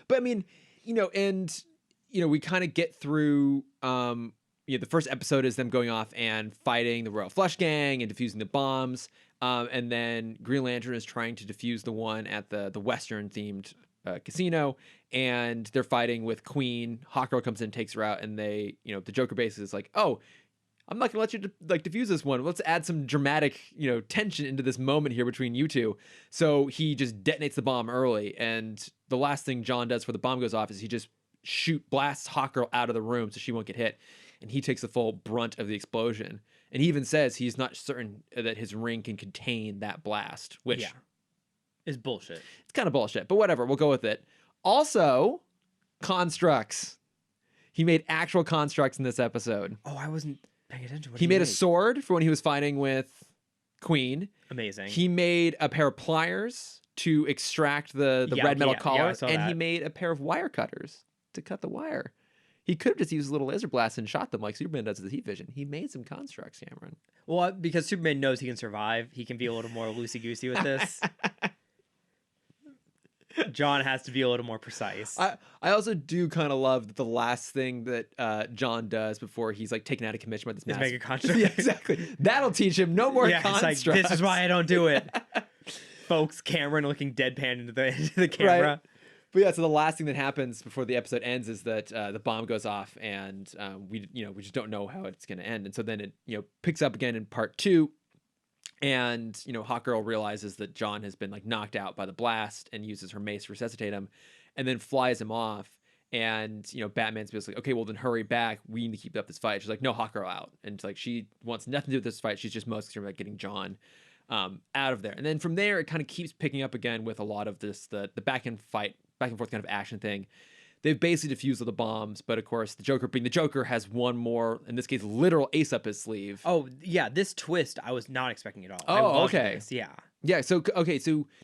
But I mean, we kind of get through the first episode is them going off and fighting the Royal Flush Gang and defusing the bombs. And then Green Lantern is trying to defuse the one at the Western themed casino, and they're fighting with Queen. Hawkgirl comes in, takes her out, and they, the Joker basically is oh, I'm not gonna let you defuse this one. Let's add some dramatic, tension into this moment here between you two. So he just detonates the bomb early, and the last thing John does before the bomb goes off is he just blasts Hawkgirl out of the room so she won't get hit, and he takes the full brunt of the explosion. And he even says he's not certain that his ring can contain that blast, which
is bullshit.
It's kind of bullshit, but whatever. We'll go with it. Also, constructs. He made actual constructs in this episode.
Oh, I wasn't paying attention. What
He
did
made a
make?
sword for when he was fighting with Queen.
Amazing.
He made a pair of pliers to extract the red metal collar,
I saw
and
that.
he made a pair of wire cutters to cut the wire. He could have just used a little laser blast and shot them like Superman does with the heat vision. He made some constructs, Cameron.
Well, because Superman knows he can survive, he can be a little more loosey-goosey with this. John has to be a little more precise.
I also do kind of love that the last thing that John does before he's like taken out of commission by this
Just
massive...
make a construct.
Yeah, exactly. That'll teach him no more constructs.
It's like, this is why I don't do it. Folks, Cameron looking deadpan into the camera.
Right. But yeah, so the last thing that happens before the episode ends is that the bomb goes off, and we just don't know how it's going to end. And so then it picks up again in part 2, and Hawkgirl realizes that John has been like knocked out by the blast and uses her mace to resuscitate him, and then flies him off. And Batman's basically, okay, well then hurry back. We need to keep up this fight. She's like, no, Hawkgirl out, and like she wants nothing to do with this fight. She's just most concerned about getting John out of there. And then from there, it kind of keeps picking up again with a lot of this the back and forth kind of action thing. They've basically defused all the bombs, but of course, the Joker, being the Joker, has one more, in this case, literal ace up his sleeve.
Oh, yeah, this twist I was not expecting at all.
Oh, okay.
This. Yeah.
Yeah, so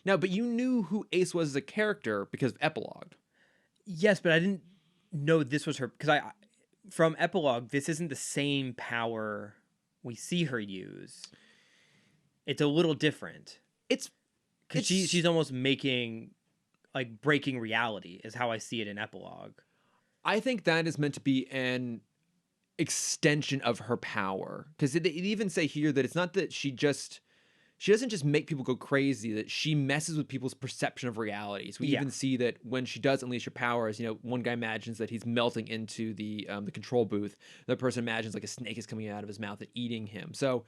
now, but you knew who Ace was as a character because of Epilogue.
Yes, but I didn't know this was her, because from Epilogue, this isn't the same power we see her use. It's a little different. Because she's almost making... like breaking reality is how I see it in Epilogue.
I think that is meant to be an extension of her power, because they even say here that it's not that she doesn't just make people go crazy, that she messes with people's perception of reality. So we even see that when she does unleash her powers, one guy imagines that he's melting into the control booth. The person imagines like a snake is coming out of his mouth and eating him. So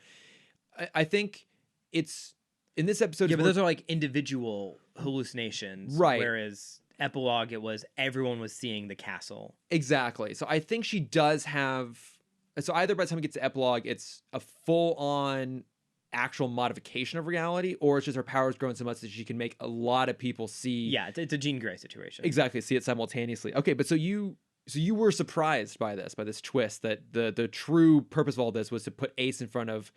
I think it's in this episode.
Yeah, but those are like individual hallucinations,
right?
Whereas Epilogue, it was everyone was seeing the castle.
Exactly. So I think she does have. So either by the time it gets to Epilogue, it's a full-on actual modification of reality, or it's just her powers grown so much that she can make a lot of people see.
Yeah, it's a Jean Grey situation.
Exactly, see it simultaneously. Okay, but so you were surprised by this twist, that the true purpose of all this was to put Ace in front of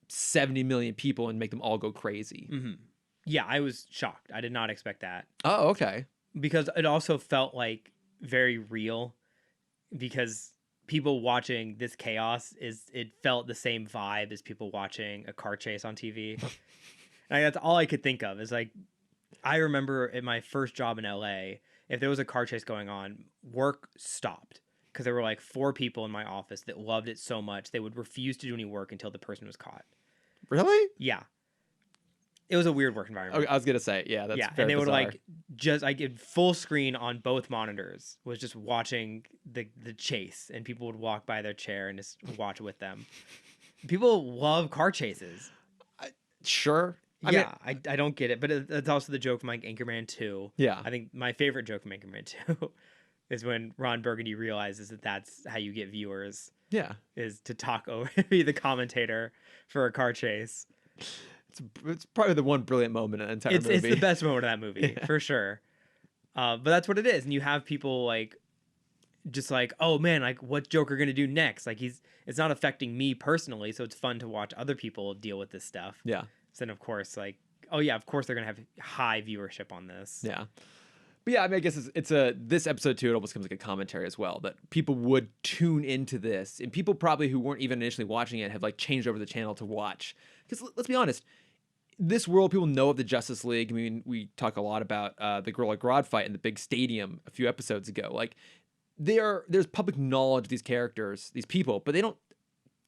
70 million people and make them all go crazy.
Mm-hmm. Yeah, I was shocked. I did not expect that.
Oh, okay.
Because it also felt like very real, because people watching this chaos it felt the same vibe as people watching a car chase on TV. And that's all I could think of is like, I remember at my first job in LA, if there was a car chase going on, work stopped. Because there were like 4 people in my office that loved it so much, they would refuse to do any work until the person was caught.
Really?
Yeah. It was a weird work environment.
Okay, I was gonna say, yeah, that's
and they
bizarre.
would like just like in full screen on both monitors was just watching the chase, and people would walk by their chair and just watch with them. People love car chases.
Sure.
I mean, I don't get it, but it's also the joke from like Anchorman 2.
Yeah.
I think my favorite joke from Anchorman 2 is when Ron Burgundy realizes that that's how you get viewers.
Yeah.
Is to talk over, be the commentator for a car chase.
It's probably the one brilliant moment in the entire movie.
It's the best moment of that movie, for sure. But that's what it is. And you have people like, just like, oh man, like what's Joker going to do next? Like it's not affecting me personally. So it's fun to watch other people deal with this stuff.
Yeah.
So then of course, like, oh yeah, of course they're going to have high viewership on this.
Yeah. But yeah, I mean, I guess it's this episode too, it almost comes like a commentary as well, that people would tune into this, and people probably who weren't even initially watching it have like changed over the channel to watch. Because let's be honest, this world, people know of the Justice League. I mean, we talk a lot about the Gorilla Grodd fight in the big stadium a few episodes ago. Like, there's public knowledge of these characters, these people, but they don't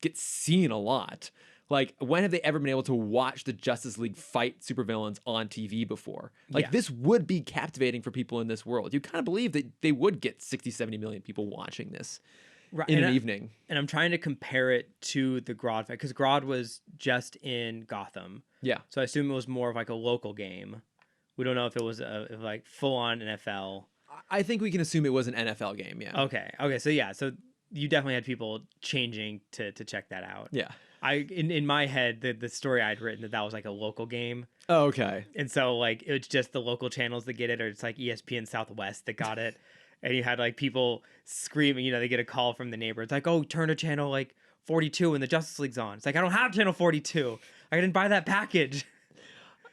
get seen a lot. Like, when have they ever been able to watch the Justice League fight supervillains on TV before? Like, this would be captivating for people in this world. You kind of believe that they would get 60, 70 million people watching this in an evening. And
I'm trying to compare it to the Grodd fight, because Grodd was just in Gotham.
Yeah.
So I assume it was more of like a local game. We don't know if it was like full-on NFL.
I think we can assume it was an NFL game, yeah.
Okay, so yeah, so you definitely had people changing to check that out.
Yeah.
In my head, the story I'd written that was like a local game.
Oh, okay.
And so like it's just the local channels that get it, or it's like ESPN Southwest that got it. And you had like people screaming, they get a call from the neighbor. It's like, oh, turn to channel like 42 when the Justice League's on. It's like, I don't have channel 42. I didn't buy that package.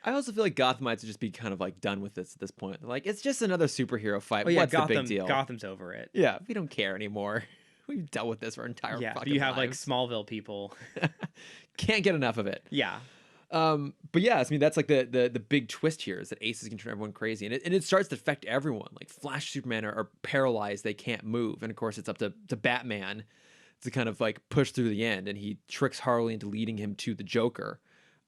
I also feel like Gothamites would just be kind of like done with this at this point. They're like, it's just another superhero fight.
Oh yeah,
What's the big deal?
Gotham's over it.
Yeah, we don't care anymore. We've dealt with this for our entire
Yeah,
fucking
but you have
lives.
like Smallville people.
Can't get enough of it.
Yeah.
But yeah, I mean that's like the big twist here is that aces can turn everyone crazy, and it starts to affect everyone. Like Flash, Superman are paralyzed; they can't move, and of course it's up to Batman to kind of like push through the end, and he tricks Harley into leading him to the Joker.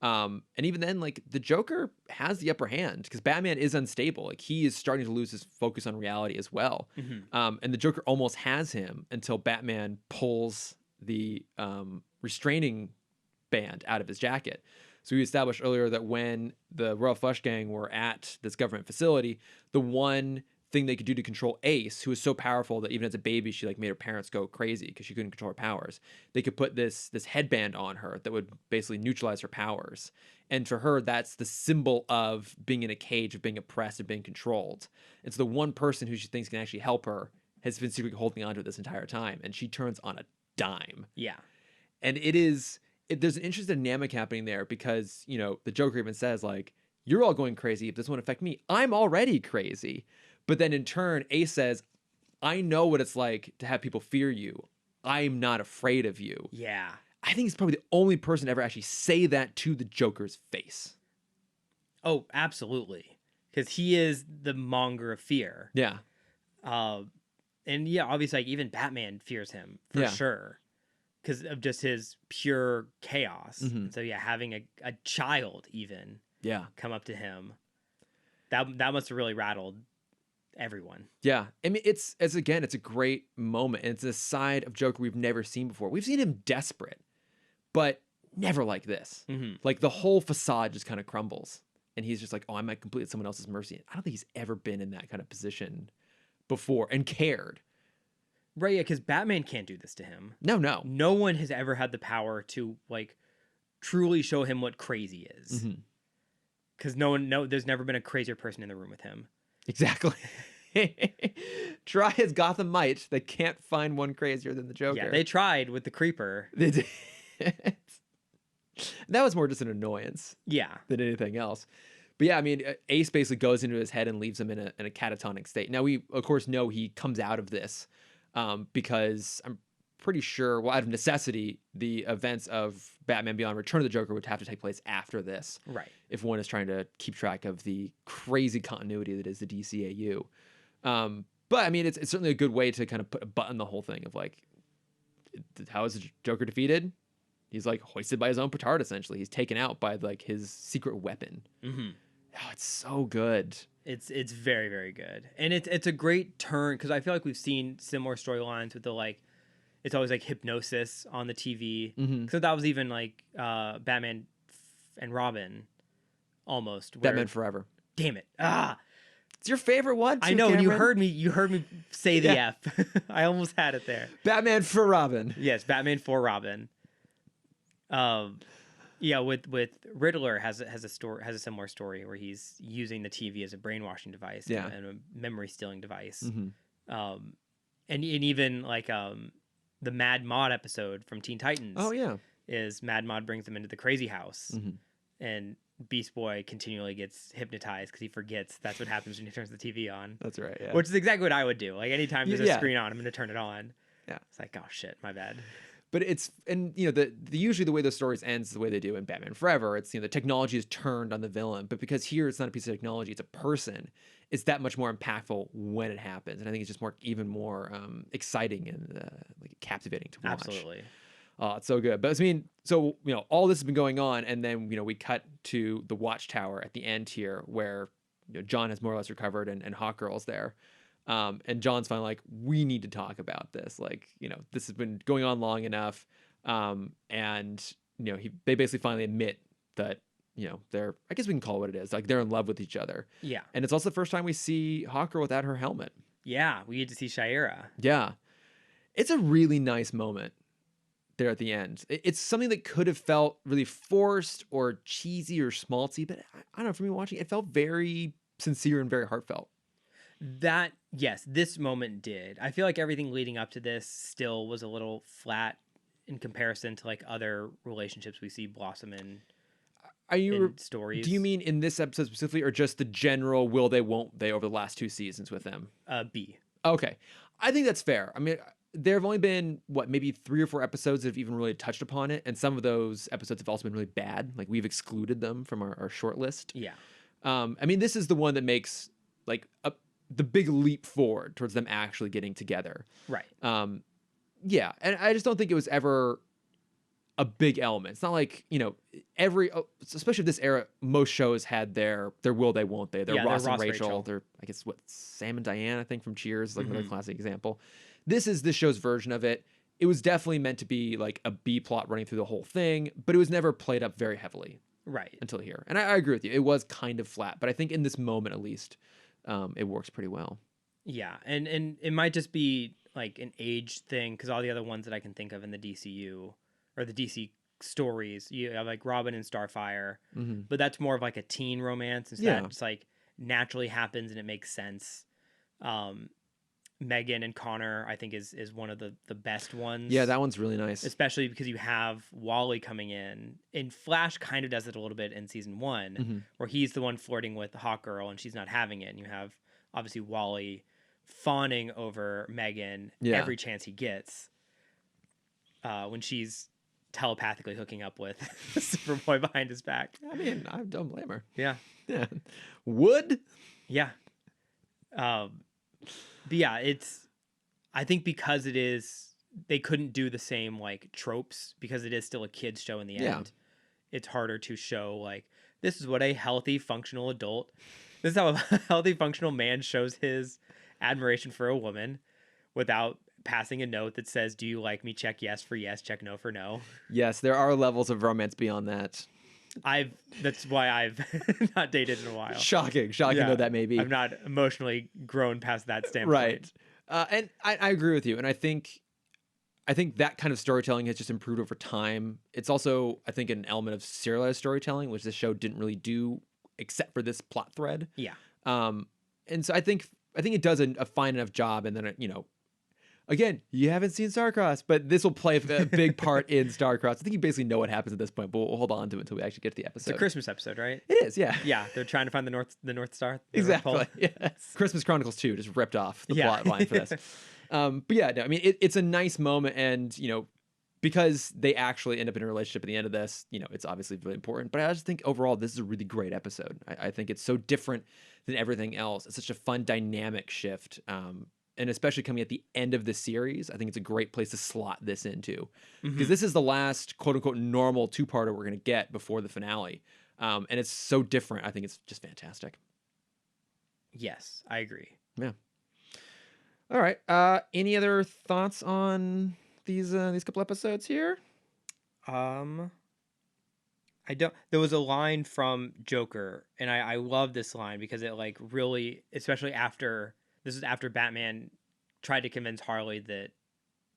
And even then, like the Joker has the upper hand because Batman is unstable. Like he is starting to lose his focus on reality as well. And the Joker almost has him until Batman pulls the restraining band out of his jacket. So we established earlier that when the Royal Flush Gang were at this government facility, the one thing they could do to control Ace, who was so powerful that even as a baby, she like made her parents go crazy because she couldn't control her powers. They could put this headband on her that would basically neutralize her powers. And for her, that's the symbol of being in a cage, of being oppressed, of being controlled. It's the one person who she thinks can actually help her has been secretly holding on to it this entire time. And she turns on a dime.
Yeah.
And there's an interesting dynamic happening there because, you know, the Joker even says, like, you're all going crazy. If this won't affect me, I'm already crazy. But then in turn, Ace says, I know what it's like to have people fear you. I'm not afraid of you.
Yeah.
I think he's probably the only person to ever actually say that to the Joker's face.
Oh, absolutely. Because he is the monger of fear.
Yeah.
And yeah, obviously, like, even Batman fears him for sure. Because of just his pure chaos. And so yeah, having a child even come up to him, that must have really rattled everyone.
Yeah. I mean, it's a great moment. And it's a side of Joker we've never seen before. We've seen him desperate, but never like this. Like the whole facade just kind of crumbles. And he's just like, oh, I'm at completely at someone else's mercy. I don't think he's ever been in that kind of position before and cared.
Right, yeah, because Batman can't do this to him.
No.
No one has ever had the power to, like, truly show him what crazy is. Because there's never been a crazier person in the room with him.
Exactly. Try as Gotham might, they can't find one crazier than the Joker.
Yeah, they tried with the Creeper.
They did. That was more just an annoyance.
Yeah.
Than anything else. But yeah, I mean, Ace basically goes into his head and leaves him in a catatonic state. Now, we, of course, know he comes out of this because I'm pretty sure, well, out of necessity, the events of Batman Beyond Return of the Joker would have to take place after this.
Right.
If one is trying to keep track of the crazy continuity that is the DCAU. But, I mean, it's certainly a good way to kind of put a button on the whole thing of, like, how is the Joker defeated? He's, like, hoisted by his own petard, essentially. He's taken out by, like, his secret weapon. Oh, it's so good.
It's very, very good. And it's a great turn because I feel like we've seen similar storylines with the, like, it's always like hypnosis on the TV. So that was even like Batman and Robin almost.
Batman Forever.
Damn it.
It's your favorite one too,
I know.
Cameron?
You heard me say the F. I almost had it there.
Batman for Robin.
Yes, Batman for Robin. Yeah, with Riddler has a similar story where he's using the TV as a brainwashing device and a memory stealing device. And even like the Mad Mod episode from Teen Titans.
Oh yeah,
is Mad Mod brings them into the crazy house, and Beast Boy continually gets hypnotized because he forgets that's what happens when he turns the TV on.
That's right. Yeah,
which is exactly what I would do. Like anytime there's a screen on, I'm going to turn it on.
Yeah,
it's like, oh shit, my bad.
But it's, and you know, the usually the way the stories ends is the way they do in Batman Forever. It's, you know, the technology is turned on the villain, but because here it's not a piece of technology, it's a person. It's that much more impactful when it happens, and I think it's just even more exciting and like captivating to watch.
Absolutely.
Oh, it's so good. But I mean, so you know, all this has been going on, and then you know, we cut to the Watchtower at the end here, where you know, John has more or less recovered, and Hawkgirl's there. And John's finally like, we need to talk about this. Like, you know, this has been going on long enough. And, you know, they basically finally admit that, you know, I guess we can call it what it is. Like, they're in love with each other.
Yeah.
And it's also the first time we see Hawkgirl without her helmet.
Yeah. We get to see Shira.
Yeah. It's a really nice moment there at the end. It's something that could have felt really forced or cheesy or schmaltzy, but I don't know, for me watching, it felt very sincere and very heartfelt.
Yes, this moment did. I feel like everything leading up to this still was a little flat in comparison to like other relationships we see blossom in stories.
Do you mean in this episode specifically, or just the general will they, won't they over the last 2 seasons with them?
B.
Okay. I think that's fair. I mean, there have only been, maybe 3 or 4 episodes that have even really touched upon it. And some of those episodes have also been really bad. Like, we've excluded them from our short list.
Yeah.
I mean, this is the one that makes, like, the big leap forward towards them actually getting together.
Right.
Yeah. And I just don't think it was ever a big element. It's not like, especially this era, most shows had their will they, won't they. Their Ross and Rachel. Their, I guess, Sam and Diane, I think, from Cheers, like another classic example. This is this show's version of it. It was definitely meant to be like a B plot running through the whole thing, but it was never played up very heavily.
Right.
Until here. And I agree with you. It was kind of flat, but I think in this moment, at least, it works pretty well.
Yeah. And it might just be like an age thing, because all the other ones that I can think of in the DCU or the DC stories, you have like Robin and Starfire, but that's more of like a teen romance instead. Yeah. Just like naturally happens and it makes sense. Megan and Connor, I think, is one of the best ones.
Yeah, that one's really nice.
Especially because you have Wally coming in. And Flash kind of does it a little bit in season 1, where he's the one flirting with the hot girl and she's not having it. And you have, obviously, Wally fawning over Megan every chance he gets when she's telepathically hooking up with Superboy behind his back.
I mean, I don't blame her.
Yeah.
Yeah. Would?
Yeah. But yeah, I think because they couldn't do the same like tropes because it is still a kid's show in the end. It's harder to show like, this is what a healthy, functional adult, this is how a healthy, functional man shows his admiration for a woman without passing a note that says, do you like me? Check yes for yes, check no for no.
Yes, there are levels of romance beyond that.
That's why I've not dated in a while.
Shocking though that may be.
I've not emotionally grown past that standpoint.
Right. And I agree with you. And I think that kind of storytelling has just improved over time. It's also, I think, an element of serialized storytelling, which this show didn't really do except for this plot thread.
Yeah.
And so I think it does a fine enough job. And then, again, you haven't seen Starcross, but this will play a big part in Starcross. I think you basically know what happens at this point, but we'll hold on to it until we actually get to the episode.
It's a Christmas episode, right?
It is, yeah.
Yeah, they're trying to find the North Star.
Exactly, yes. Christmas Chronicles 2 just ripped off the plot line for this. But yeah, no, I mean, it's a nice moment, and, because they actually end up in a relationship at the end of this, it's obviously really important. But I just think overall, this is a really great episode. I think it's so different than everything else. It's such a fun dynamic shift. And especially coming at the end of the series, I think it's a great place to slot this into. Because this is the last, quote-unquote, normal 2-parter we're going to get before the finale. And it's so different. I think it's just fantastic.
Yes, I agree.
Yeah. All right. Any other thoughts on these couple episodes here?
I don't. There was a line from Joker, and I love this line because it like really, especially after... This is after Batman tried to convince Harley that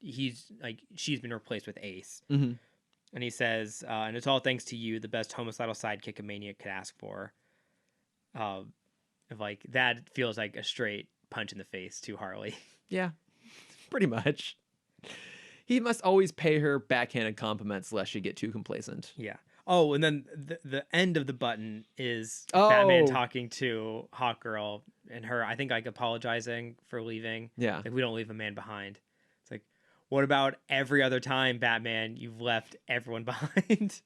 she's been replaced with Ace. And he says, and it's all thanks to you, the best homicidal sidekick a maniac could ask for. Like that feels like a straight punch in the face to Harley.
Yeah, pretty much. He must always pay her backhanded compliments lest she get too complacent.
Yeah. Oh, and then the end of the button is Batman talking to Hawkgirl and her, I think, like apologizing for leaving.
Yeah.
Like, we don't leave a man behind. It's like, what about every other time, Batman, you've left everyone behind?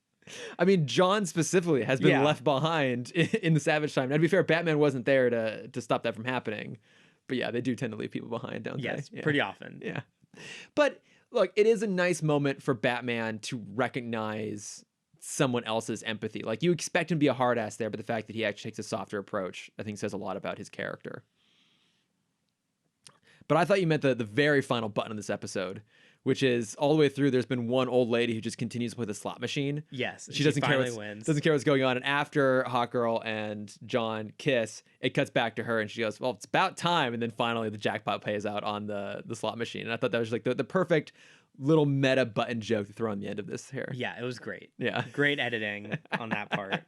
I mean, John specifically has been left behind in the Savage Time. Now, to be fair, Batman wasn't there to stop that from happening. But yeah, they do tend to leave people behind, don't they?
Yes, pretty often.
Yeah. But look, it is a nice moment for Batman to recognize someone else's empathy. Like, you expect him to be a hard ass there, but the fact that he actually takes a softer approach, I think, says a lot about his character. But I thought you meant the very final button of this episode, which is all the way through. There's been one old lady who just continues to play the slot machine.
Yes,
she doesn't care what's going on. And after Hawkgirl and John kiss, it cuts back to her, and she goes, "Well, it's about time." And then finally, the jackpot pays out on the slot machine. And I thought that was like the perfect little meta button joke to throw on the end of this here.
Yeah, it was great.
Yeah,
great editing on that part.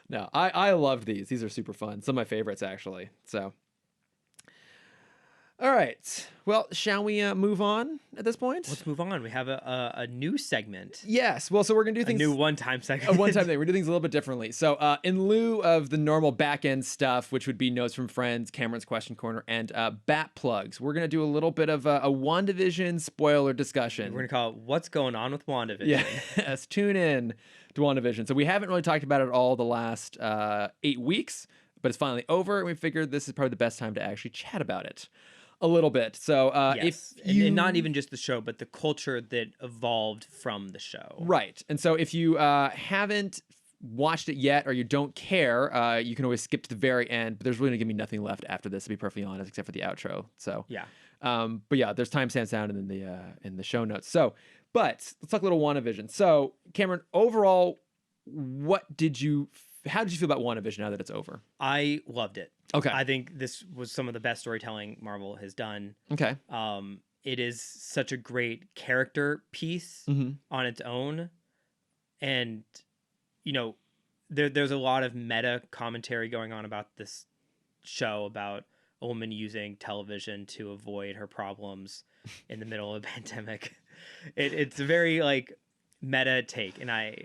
No, I loved these. These are super fun. Some of my favorites, actually. So. All right. Well, shall we move on at this point?
Let's move on. We have a new segment.
Yes. Well, so we're going to do
A
things.
new one-time segment.
A one-time thing. We're doing things a little bit differently. So in lieu of the normal back-end stuff, which would be notes from friends, Cameron's question corner, and bat plugs, we're going to do a little bit of a WandaVision spoiler discussion.
We're going to call it What's Going On with WandaVision.
Yes. Tune in to WandaVision. So we haven't really talked about it all the last 8 weeks, but it's finally over, and we figured this is probably the best time to actually chat about it a little bit. So
yes.
if you...
and not even just the show, but the culture that evolved from the show.
Right. And so if you haven't watched it yet, or you don't care, you can always skip to the very end, but there's really going to be nothing left after this, to be perfectly honest, except for the outro. So
yeah.
But yeah, there's timestamps down in the show notes. So, but let's talk a little WandaVision. So Cameron, overall, how did you feel about WandaVision now that it's over?
I loved it.
Okay.
I think this was some of the best storytelling Marvel has done.
Okay.
It is such a great character piece on its own. And, you know, there's a lot of meta commentary going on about this show, about a woman using television to avoid her problems in the middle of a pandemic. It's a very, like, meta take. And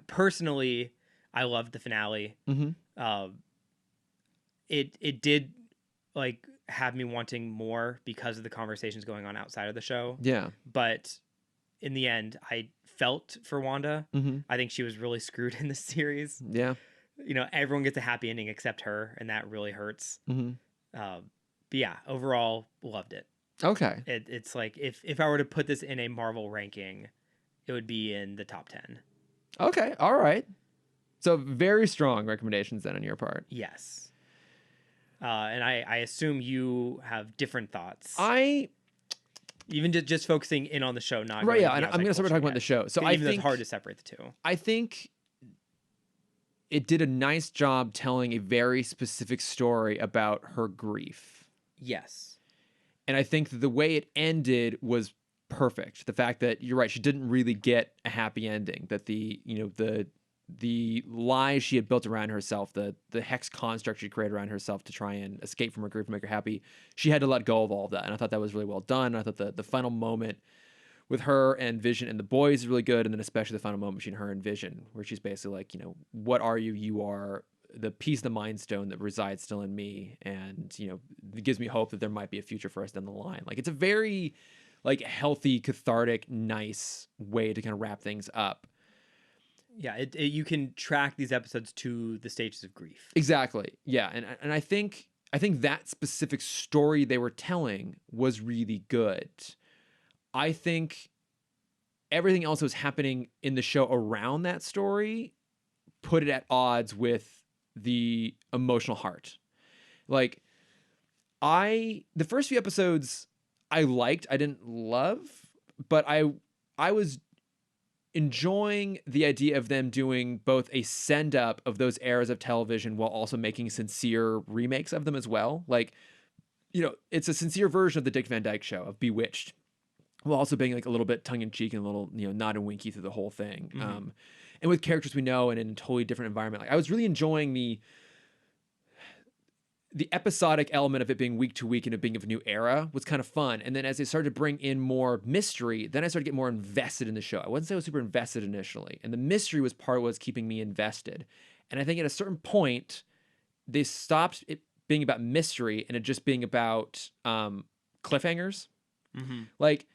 personally, I loved the finale. It did, like, have me wanting more because of the conversations going on outside of the show.
Yeah.
But in the end, I felt for Wanda. I think she was really screwed in this series.
Yeah.
You know, everyone gets a happy ending except her, and that really hurts. But yeah, overall, loved it.
Okay.
It's like, if I were to put this in a Marvel ranking, it would be in the top 10.
Okay. All right. So very strong recommendations then on your part.
Yes. And I assume you have different thoughts. Even just focusing in on the show, not
right. Yeah, and I'm going to start talking about the show. So I think
it's hard to separate the two.
I think it did a nice job telling a very specific story about her grief.
Yes.
And I think that the way it ended was perfect. The fact that you're right, she didn't really get a happy ending. That the lies she had built around herself, the hex construct she created around herself to try and escape from her grief and make her happy, she had to let go of all of that. And I thought that was really well done. I thought the final moment with her and Vision and the boys is really good. And then especially the final moment between her and Vision, where she's basically like, you know, what are you? You are the piece of the Mind Stone that resides still in me. And, you know, it gives me hope that there might be a future for us down the line. Like, it's a very, like, healthy, cathartic, nice way to kind of wrap things up.
Yeah, you can track these episodes to the stages of grief.
Exactly. Yeah, and I think that specific story they were telling was really good. I think everything else that was happening in the show around that story put it at odds with the emotional heart. Like, the first few episodes I liked, I didn't love, but I was enjoying the idea of them doing both a send up of those eras of television while also making sincere remakes of them as well. Like, you know, it's a sincere version of the Dick Van Dyke Show, of Bewitched, while also being like a little bit tongue in cheek and a little, you know, nod and winky through the whole thing. And with characters we know and in a totally different environment. Like, I was really enjoying the episodic element of it being week to week and it being of a new era was kind of fun. And then as they started to bring in more mystery, then I started to get more invested in the show. I wouldn't say I was super invested initially. And the mystery was part of what was keeping me invested. And I think at a certain point, they stopped it being about mystery and it just being about cliffhangers. Like,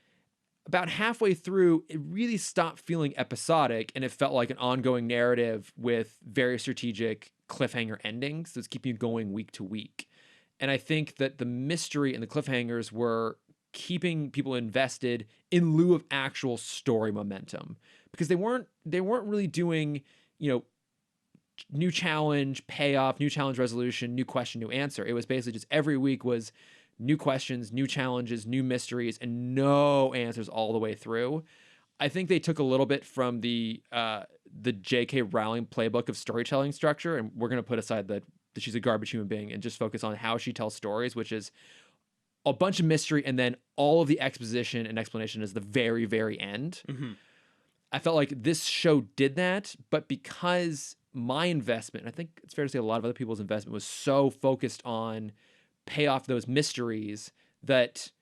about halfway through, it really stopped feeling episodic and it felt like an ongoing narrative with very strategic cliffhanger endings that's keeping you going week to week. And I think that the mystery and the cliffhangers were keeping people invested in lieu of actual story momentum, because they weren't really doing, you know, new challenge, payoff, new challenge resolution, new question, new answer. It was basically just every week was new questions, new challenges, new mysteries, and no answers all the way through. I think they took a little bit from the J.K. Rowling playbook of storytelling structure, and we're going to put aside that she's a garbage human being and just focus on how she tells stories, which is a bunch of mystery and then all of the exposition and explanation is the very, very end. I felt like this show did that, but because my investment, and I think it's fair to say a lot of other people's investment, was so focused on pay off those mysteries that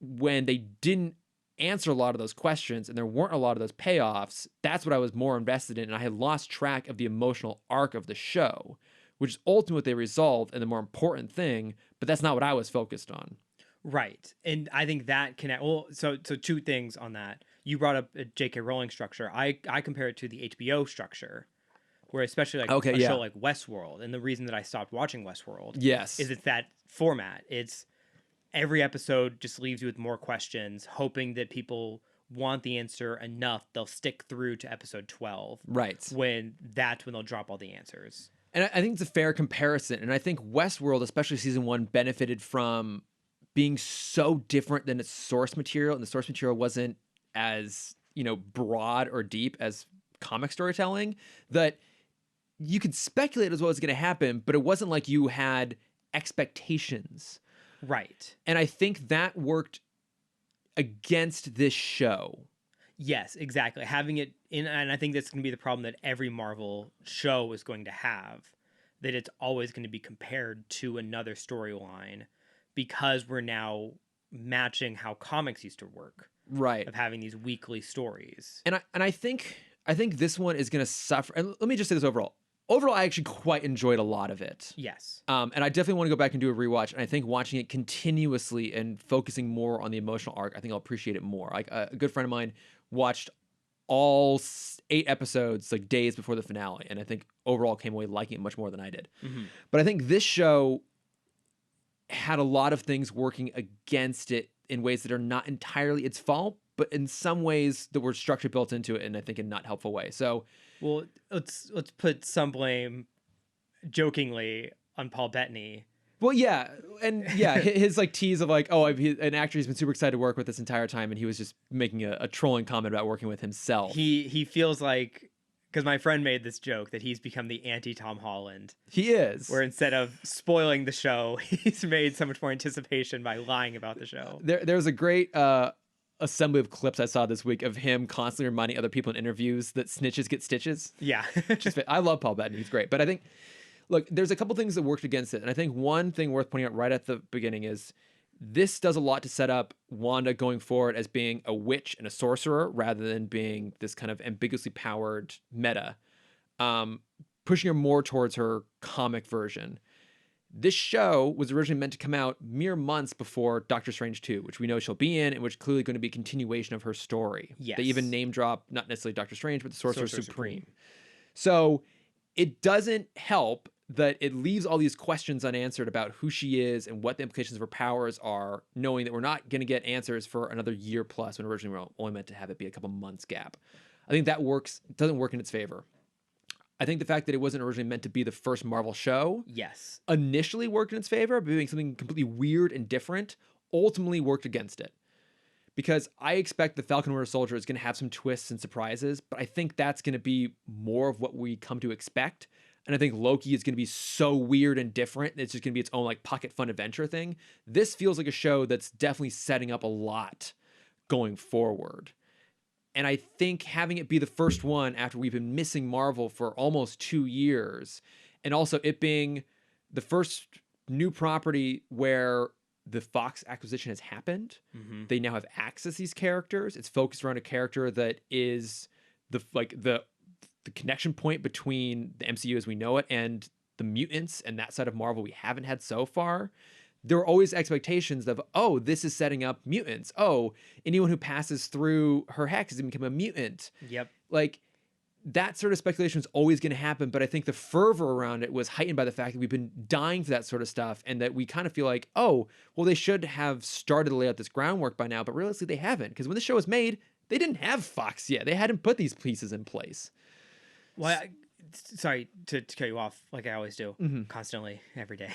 when they didn't answer a lot of those questions and there weren't a lot of those payoffs, that's what I was more invested in. And I had lost track of the emotional arc of the show, which is ultimately what they resolved and the more important thing, but that's not what I was focused on.
Right. And I think that connect. Well, so two things on that. You brought up a J.K. Rowling structure. I compare it to the HBO structure, where especially like a show like Westworld, and the reason that I stopped watching Westworld, is it's that format. It's every episode just leaves you with more questions, hoping that people want the answer enough they'll stick through to episode 12.
Right.
When they'll drop all the answers.
And I think it's a fair comparison. And I think Westworld, especially season 1, benefited from being so different than its source material, and the source material wasn't as, broad or deep as comic storytelling, that you could speculate as what was going to happen, but it wasn't like you had expectations.
Right.
And I think that worked against this show.
Yes, exactly. Having it in, and I think that's going to be the problem that every Marvel show is going to have, that it's always going to be compared to another storyline because we're now matching how comics used to work.
Right.
Of having these weekly stories.
And I think this one is going to suffer. And let me just say this overall. Overall, I actually quite enjoyed a lot of it.
Yes.
And I definitely want to go back and do a rewatch. And I think watching it continuously and focusing more on the emotional arc, I think I'll appreciate it more. Like a good friend of mine watched all 8 episodes like days before the finale, and I think overall came away liking it much more than I did.
Mm-hmm.
But I think this show had a lot of things working against it in ways that are not entirely its fault, but in some ways that were structure built into it, and I think in not helpful way. So,
well, let's put some blame, jokingly, on Paul Bettany.
Well, yeah, and yeah, his like tease of like, oh, an actor he's been super excited to work with this entire time, and he was just making a trolling comment about working with himself.
He feels like, because my friend made this joke that he's become the anti-Tom Holland.
He is.
Where instead of spoiling the show, he's made so much more anticipation by lying about the show.
There's a great assembly of clips I saw this week of him constantly reminding other people in interviews that snitches get stitches.
Yeah.
I love Paul Bettany. He's great. But I think, look, there's a couple things that worked against it. And I think one thing worth pointing out right at the beginning is this does a lot to set up Wanda going forward as being a witch and a sorcerer rather than being this kind of ambiguously powered meta, pushing her more towards her comic version. This show was originally meant to come out mere months before Doctor Strange 2, which we know she'll be in, and which clearly going to be a continuation of her story.
Yes.
They even name drop, not necessarily Doctor Strange, but the Sorcerer Supreme. So it doesn't help that it leaves all these questions unanswered about who she is and what the implications of her powers are, knowing that we're not going to get answers for another year plus when originally we were only meant to have it be a couple months gap. I think that doesn't work in its favor. I think the fact that it wasn't originally meant to be the first Marvel show,
yes, initially
worked in its favor, but doing something completely weird and different ultimately worked against it. Because I expect the Falcon Winter Soldier is going to have some twists and surprises, but I think that's going to be more of what we come to expect. And I think Loki is going to be so weird and different. It's just going to be its own like pocket fun adventure thing. This feels like a show that's definitely setting up a lot going forward. And I think having it be the first one after we've been missing Marvel for almost 2 years, and also it being the first new property where the Fox acquisition has happened. Mm-hmm. They now have access to these characters. It's focused around a character that is the connection point between the MCU as we know it and the mutants and that side of Marvel we haven't had so far. There were always expectations of, oh, this is setting up mutants. Oh, anyone who passes through her hex is going to become a mutant.
Yep.
Like, that sort of speculation is always going to happen, but I think the fervor around it was heightened by the fact that we've been dying for that sort of stuff, and that we kind of feel like, oh, well, they should have started to lay out this groundwork by now, but realistically, they haven't. Because when the show was made, they didn't have Fox yet. They hadn't put these pieces in place.
Well, sorry to cut you off, like I always do, constantly, every day.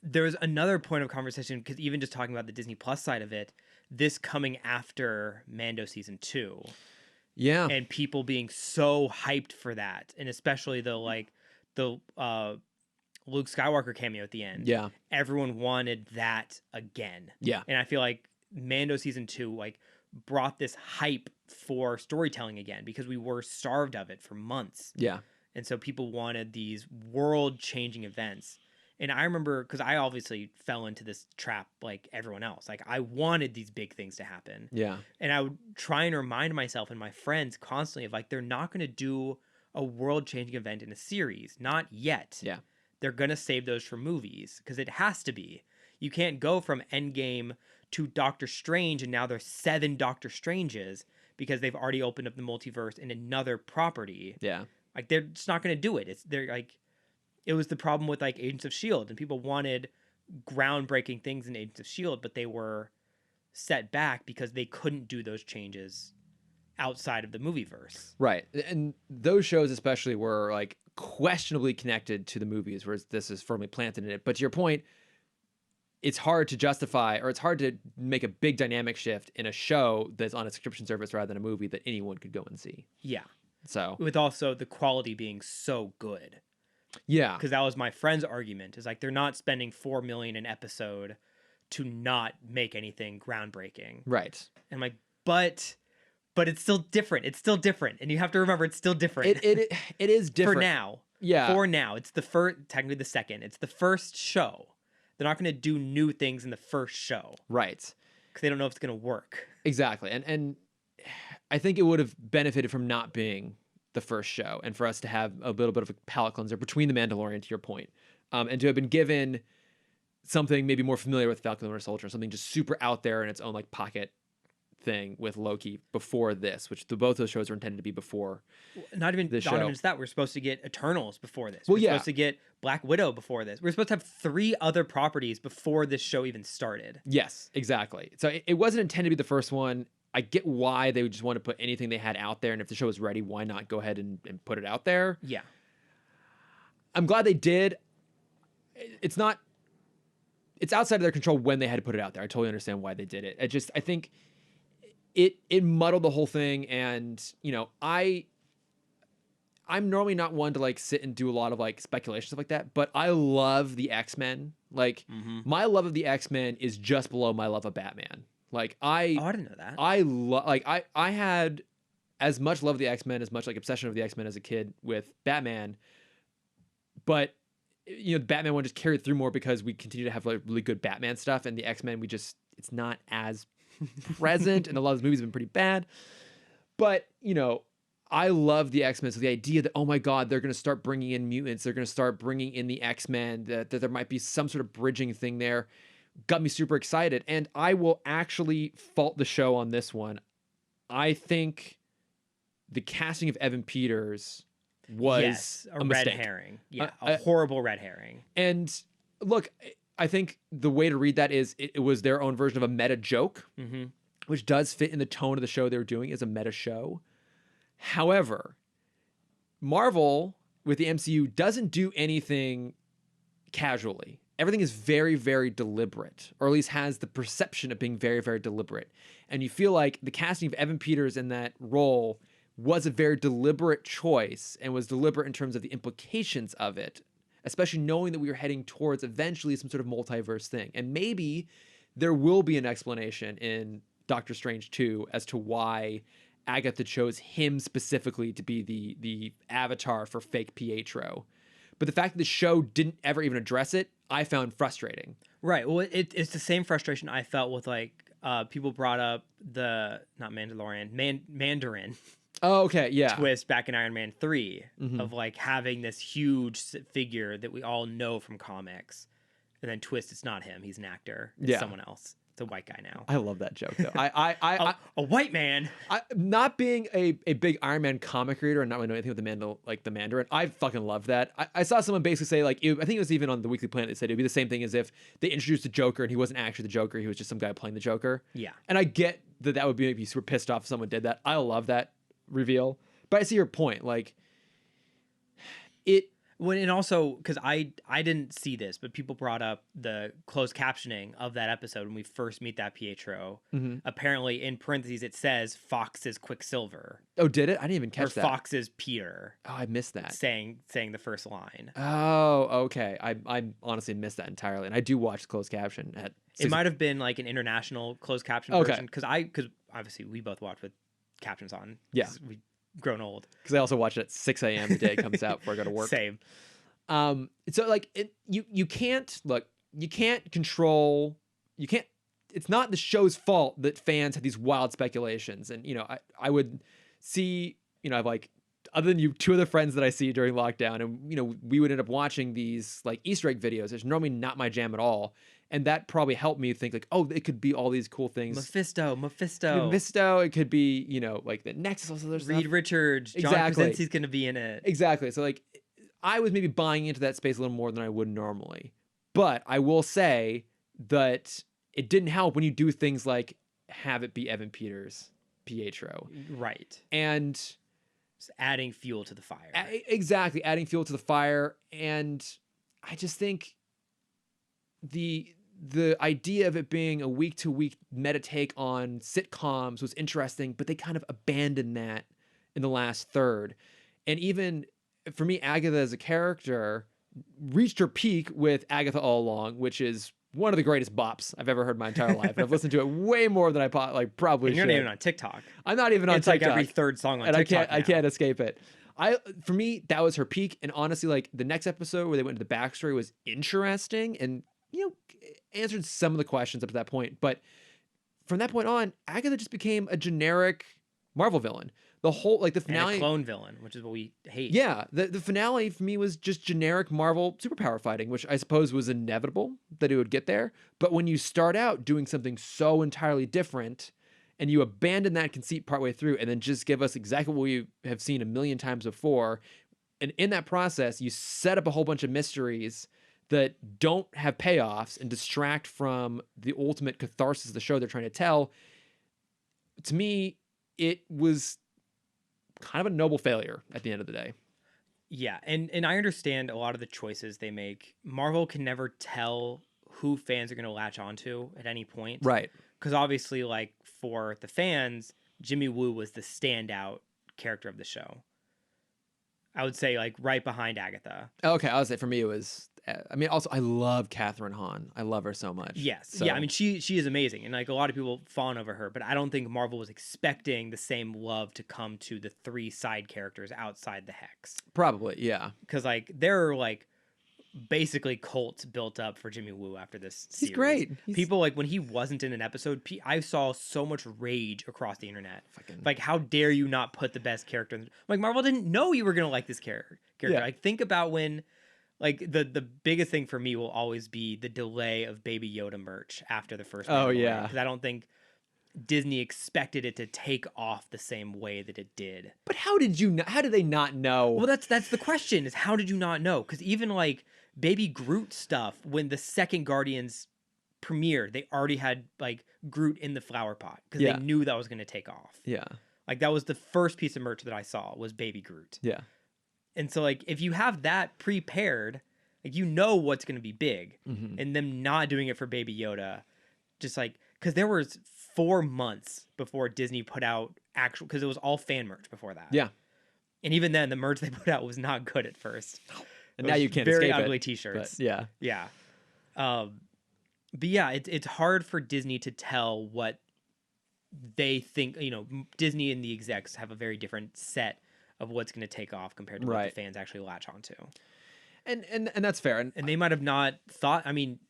There's another point of conversation, because even just talking about the Disney Plus side of it, this coming after Mando season 2.
Yeah.
And people being so hyped for that. And especially the Luke Skywalker cameo at the end.
Yeah.
Everyone wanted that again.
Yeah.
And I feel like Mando season 2 brought this hype for storytelling again, because we were starved of it for months.
Yeah.
And so people wanted these world-changing events. And I remember, because I obviously fell into this trap like everyone else. Like, I wanted these big things to happen.
Yeah.
And I would try and remind myself and my friends constantly of like, they're not going to do a world-changing event in a series. Not yet.
Yeah.
They're going to save those for movies because it has to be. You can't go from Endgame to Doctor Strange and now there's 7 Doctor Stranges because they've already opened up the multiverse in another property.
Yeah.
Like, they're just not going to do it. They're like, it was the problem with like Agents of S.H.I.E.L.D. and people wanted groundbreaking things in Agents of S.H.I.E.L.D., but they were set back because they couldn't do those changes outside of the movieverse.
Right. And those shows especially were like questionably connected to the movies, whereas this is firmly planted in it. But to your point, it's hard to justify, or it's hard to make a big dynamic shift in a show that's on a subscription service rather than a movie that anyone could go and see.
Yeah.
So
With also the quality being so good.
yeah.
Because that was my friend's argument, is like, they're not spending $4 million an episode to not make anything groundbreaking.
Right.
And I'm like, but it's still different. It's still different. And you have to remember, it's still different.
It is different.
For now.
Yeah.
For now. It's the first, technically the second. It's the first show. They're not going to do new things in the first show.
Right.
Because they don't know if it's going to work.
Exactly. And I think it would have benefited from not being the first show and for us to have a little bit of a palate cleanser between The Mandalorian, to your point, and to have been given something maybe more familiar with Falcon and Winter Soldier, something just super out there in its own like pocket thing with Loki before this, which both those shows were intended to be before.
Not even
the
not even
show.
just that. We're supposed to get Eternals before this.
Well,
We're
yeah.
supposed to get Black Widow before this. We're supposed to have 3 other properties before this show even started.
Yes, exactly. So it wasn't intended to be the first one. I get why they would just want to put anything they had out there, and if the show was ready, why not go ahead and put it out there?
Yeah.
I'm glad they did. It's outside of their control when they had to put it out there. I totally understand why they did it. I think it muddled the whole thing, and you know, I'm normally not one to like sit and do a lot of like speculation stuff like that, but I love the X-Men. Like my love of the X-Men is just below my love of Batman. Like
I didn't know that.
I had as much love of the X-Men, as much like obsession of the X-Men as a kid with Batman, but you know, the Batman one just carried through more because we continue to have like really good Batman stuff, and the X-Men it's not as present, and a lot of those movies have been pretty bad. But you know, I love the X-Men, so the idea that, oh my God, they're going to start bringing in mutants, they're going to start bringing in the X-Men, that there might be some sort of bridging thing there, got me super excited. And I will actually fault the show on this one. I think the casting of Evan Peters was
a red
mistake.
herring. Yeah, a horrible red herring.
And look, I think the way to read that is it was their own version of a meta joke, which does fit in the tone of the show they were doing as a meta show. However, Marvel with the MCU doesn't do anything casually. Everything is very, very deliberate, or at least has the perception of being very, very deliberate. And you feel like the casting of Evan Peters in that role was a very deliberate choice, and was deliberate in terms of the implications of it, especially knowing that we were heading towards eventually some sort of multiverse thing. And maybe there will be an explanation in Doctor Strange 2 as to why Agatha chose him specifically to be the avatar for fake Pietro. But the fact that the show didn't ever even address it, I found frustrating.
Right. Well, it's the same frustration I felt with like people brought up the not Mandalorian, Mandarin.
Oh, okay, yeah.
Twist back in Iron Man 3 of like having this huge figure that we all know from comics, and then twist, it's not him, he's an actor, it's someone else. It's a white guy now.
I love that joke though. I
a white man.
Not being a big Iron Man comic reader and not really know anything with the Mandarin, I fucking love that. I saw someone basically say like, I think it was even on the Weekly Planet, they said it'd be the same thing as if they introduced the Joker and he wasn't actually the Joker, he was just some guy playing the Joker.
Yeah.
And I get that would be super pissed off if someone did that. I love that reveal, but I see your point. Like it.
Well, and also because I didn't see this, but people brought up the closed captioning of that episode when we first meet that Pietro. Apparently, in parentheses, it says Fox's Quicksilver.
Oh, did it? I didn't even catch that.
Fox's Peter.
Oh, I missed that.
Saying the first line.
Oh, okay. I honestly missed that entirely, and I do watch the closed caption at.
It might have been like an international closed caption version because obviously we both watch with captions on.
Yeah,
we've grown old.
Because I also watch it at 6 a.m. the day it comes out before I go to work.
Same.
So like you can't control, you can't, it's not the show's fault that fans have these wild speculations. And, I would see, I've like, other than you, two other friends that I see during lockdown, and, we would end up watching these like Easter egg videos. It's normally not my jam at all. And that probably helped me think like, oh, it could be all these cool things. Mephisto. It could be, like the Nexus. Also, there's
Reed Richards. John Krasinski's going to be in it.
Exactly. So like, I was maybe buying into that space a little more than I would normally. But I will say that it didn't help when you do things like have it be Evan Peters, Pietro.
Right.
And
just adding fuel to the fire.
Exactly. Adding fuel to the fire. And I just think the idea of it being a week-to-week meta take on sitcoms was interesting, but they kind of abandoned that in the last third. And even for me, Agatha as a character reached her peak with Agatha All Along, which is one of the greatest bops I've ever heard in my entire life. And I've listened to it way more than I probably should.
You're not even on TikTok.
I'm not even on TikTok.
It's like every third song on TikTok.
I can't escape it. For me, that was her peak. And honestly, like the next episode where they went into the backstory was interesting and, answered some of the questions up to that point. But from that point on, Agatha just became a generic Marvel villain. The whole, like the finale,
and a clone villain, which is what we hate.
Yeah, the finale for me was just generic Marvel superpower fighting, which I suppose was inevitable that it would get there. But when you start out doing something so entirely different, and you abandon that conceit partway through, and then just give us exactly what we have seen a million times before, and in that process, you set up a whole bunch of mysteries that don't have payoffs and distract from the ultimate catharsis of the show they're trying to tell. To me, it was kind of a noble failure at the end of the day.
Yeah, and I understand a lot of the choices they make. Marvel can never tell who fans are going to latch onto at any point.
Right.
Because obviously, like, for the fans, Jimmy Woo was the standout character of the show. I would say, like, right behind Agatha.
Okay, I would say for me it was... I mean, also, I love Catherine Hahn. I love her so much.
Yes.
So.
Yeah, I mean, she is amazing. And, like, a lot of people fawn over her. But I don't think Marvel was expecting the same love to come to the three side characters outside the Hex.
Probably, yeah.
Because, like, there are, like, basically cults built up for Jimmy Woo after this series.
He's great.
People, like, when he wasn't in an episode, I saw so much rage across the internet. Like, how dare you not put the best character in like, Marvel didn't know you were going to like this character. Yeah. Like, think about when... Like, the biggest thing for me will always be the delay of Baby Yoda merch after the first Mandalorian.
Oh, yeah.
Because I don't think Disney expected it to take off the same way that it did.
But how did they not know?
Well, that's the question, is how did you not know? Because even, like, Baby Groot stuff, when the second Guardians premiered, they already had, like, Groot in the flower pot. Because they knew that was going to take off.
Yeah.
Like, that was the first piece of merch that I saw, was Baby Groot.
Yeah.
And so, like, if you have that prepared, like, you know what's going to be big.
Mm-hmm.
And them not doing it for Baby Yoda, just like, because there was 4 months before Disney put out actual, because it was all fan merch before that.
Yeah.
And even then, the merch they put out was not good at first.
And now you can't
very
escape
ugly
it,
T-shirts.
But yeah.
Yeah. But yeah, it's hard for Disney to tell what they think. Disney and the execs have a very different set of what's going to take off compared to what the fans actually latch onto.
And that's fair. And
they might have not thought, I mean,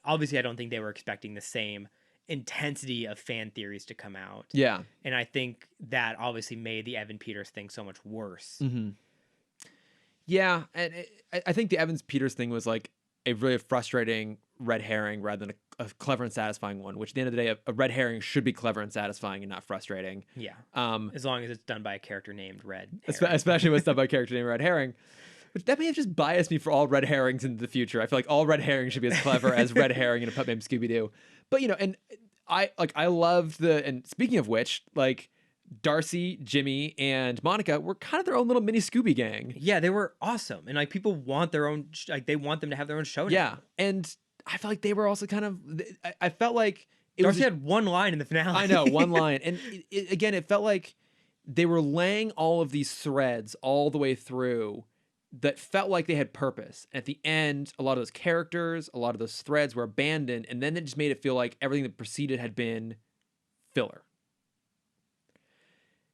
obviously I don't think they were expecting the same intensity of fan theories to come out.
Yeah.
And I think that obviously made the Evan Peters thing so much worse.
Mm-hmm. Yeah. And I think the Evans Peters thing was like a really frustrating red herring rather than a clever and satisfying one, which at the end of the day, a red herring should be clever and satisfying and not frustrating.
Yeah. As long as it's done by a character named Red Herring.
Especially when it's done by a character named Red Herring. Which that may have just biased me for all red herrings in the future. I feel like all red herrings should be as clever as Red Herring in a pup named Scooby-Doo. But, and I loved and speaking of which, like, Darcy, Jimmy, and Monica were kind of their own little mini Scooby gang.
Yeah, they were awesome. And, like, people want their own, like, they want them to have their own show now.
Yeah. And I felt like they were also kind of, I felt like
Darcy had one line in the finale.
I know, one line. And again, it felt like they were laying all of these threads all the way through that felt like they had purpose. At the end, a lot of those characters, a lot of those threads were abandoned. And then it just made it feel like everything that preceded had been filler.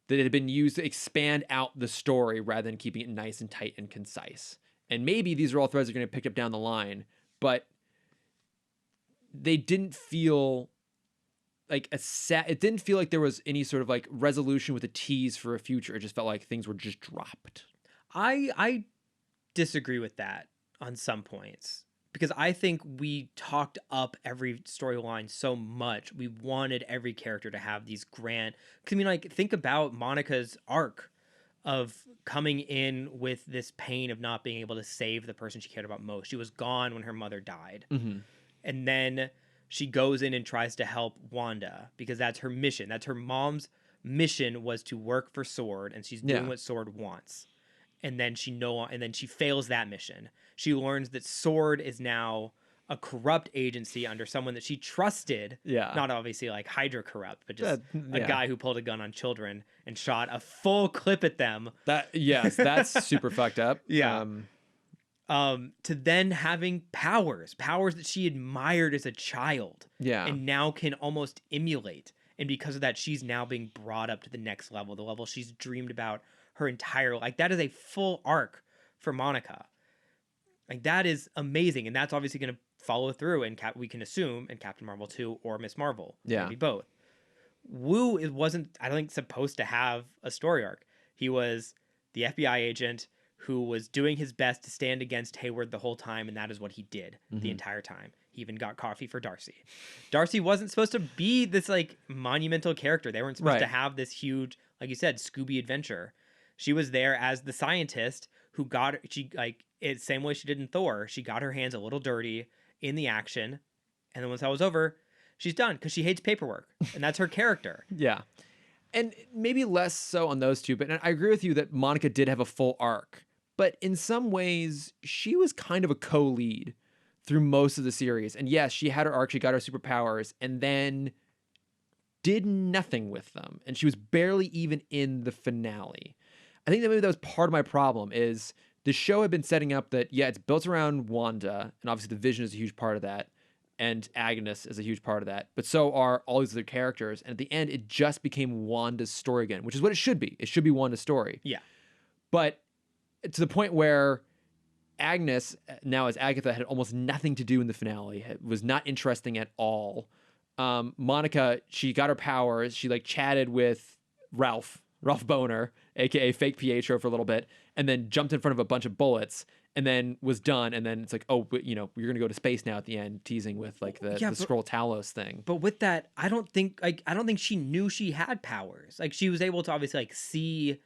That it had been used to expand out the story rather than keeping it nice and tight and concise. And maybe these are all threads that are going to pick up down the line, but they didn't feel like it didn't feel like there was any sort of like resolution with a tease for a future. It just felt like things were just dropped.
I disagree with that on some points, because I think we talked up every storyline so much. We wanted every character to have these grand, 'cause I mean, like, think about Monica's arc of coming in with this pain of not being able to save the person she cared about most. She was gone when her mother died.
Mm-hmm.
And then she goes in and tries to help Wanda because that's her mission. That's her mom's mission, was to work for SWORD, and she's doing what SWORD wants. And then she fails that mission. She learns that SWORD is now a corrupt agency under someone that she trusted.
Yeah.
Not obviously like Hydra corrupt, but just a guy who pulled a gun on children and shot a full clip at them.
That's super fucked up.
Yeah. To then having powers that she admired as a child.
Yeah.
And now can almost emulate. And because of that, she's now being brought up to the next level, the level she's dreamed about her entire life. That is a full arc for Monica. Like, that is amazing. And that's obviously going to follow through, and we can assume, in Captain Marvel 2 or Miss Marvel.
Yeah.
Maybe both. Wu wasn't, I don't think, supposed to have a story arc. He was the FBI agent who was doing his best to stand against Hayward the whole time, and that is what he did the entire time. He even got coffee for Darcy. Darcy wasn't supposed to be this, like, monumental character. They weren't supposed to have this huge, like you said, Scooby adventure. She was there as the scientist who same way she did in Thor, she got her hands a little dirty in the action, and then once that was over, she's done, because she hates paperwork, and that's her character.
Yeah. And maybe less so on those two, but I agree with you that Monica did have a full arc. But in some ways, she was kind of a co-lead through most of the series. And yes, she had her arc, she got her superpowers, and then did nothing with them. And she was barely even in the finale. I think that maybe that was part of my problem, is the show had been setting up that, it's built around Wanda, and obviously the Vision is a huge part of that, and Agnes is a huge part of that, but so are all these other characters. And at the end, it just became Wanda's story again, which is what it should be. It should be Wanda's story.
Yeah.
But to the point where Agnes, now as Agatha, had almost nothing to do in the finale. It was not interesting at all. Monica, she got her powers. She like chatted with Ralph Boner, aka Fake Pietro, for a little bit, and then jumped in front of a bunch of bullets, and then was done. And then it's like, oh, but, you're gonna go to space now at the end, teasing with like the Skrull Talos thing.
But with that, I don't think she knew she had powers. Like, she was able to obviously like see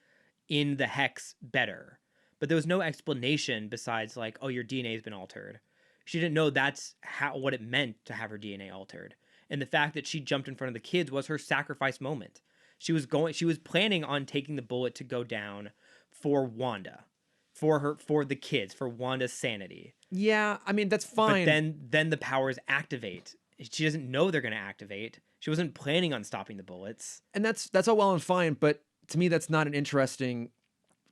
in the hex better. But there was no explanation besides like, oh, your DNA has been altered. She didn't know that's what it meant to have her DNA altered. And the fact that she jumped in front of the kids was her sacrifice moment. She was planning on taking the bullet to go down for Wanda, for the kids, for Wanda's sanity.
Yeah, I mean, that's fine.
But then the powers activate. She doesn't know they're going to activate. She wasn't planning on stopping the bullets.
And that's all well and fine, but to me that's not an interesting